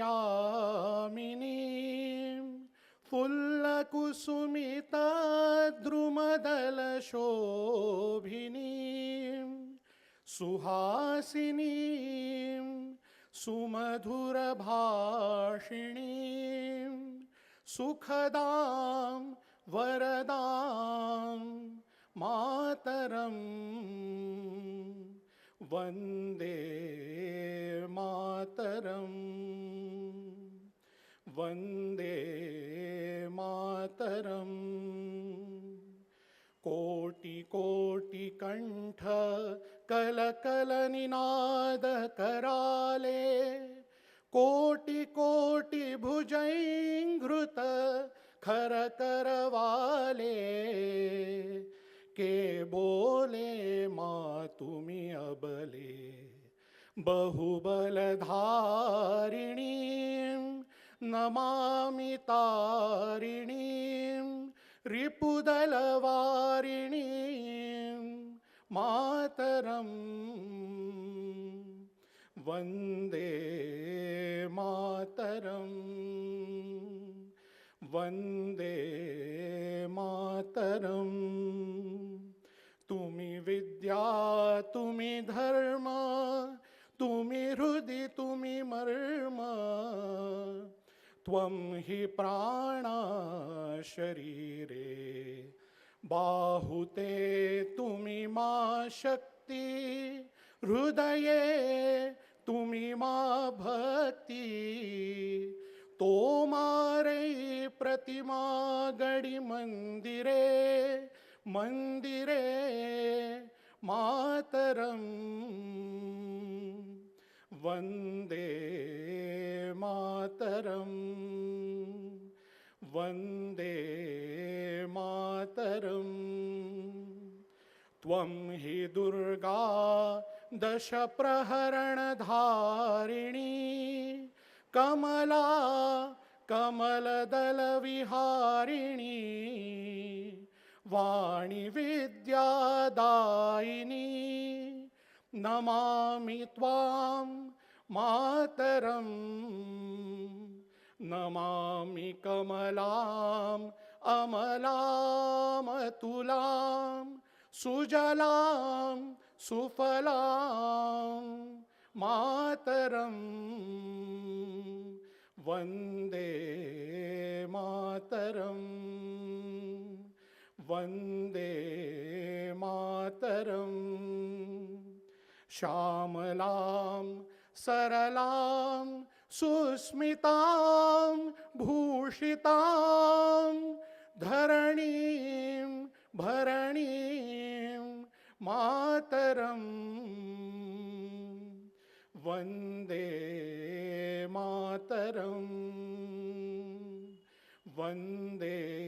फुल्लकुसुमितद्रुमदलशोभिनीं सुहासिनीं सुमधुरभाषिणीं सुखदां वरदां मातरं वन्दे मातरं वन्दे मातरं कोटिकोटिकण्ठ कलकलनिनाद कराले कोटिकोटिभुजैङ्घृत खर करवाले के बोले माँ तुम्ही अबले बहुबलधारिणीं नमामि तारिणीं रिपुदलवारिणीं मातरं वन्दे मातरं वन्दे मातरं तुम्ही विद्या तुम्ही धर्म तुम्ही हृदि तुम्ही मर्म त्वं हि प्राणा शरीरे बाहुते तुम्ही मा शक्ति हृदये तुम्ही मा भक्ति तो मारे प्रतिमा गडी मंदिरे मंदिरे मातरं वन्दे मातरं वन्दे मातरं त्वं हि दुर्गा दश प्रहरणधारिणी कमला कमलदलविहारिणी वाणी विद्यादायिनी नमामि त्वां मातरं नमामि कमलां अमलां अतुलां सुजलां सुफलां मातरं वन्दे मातरं वन्दे मातरं श्यामलां सरलां सुस्मितां भूषितां धरणीं भरणीं मातरम् वन्दे मातरम् वन्दे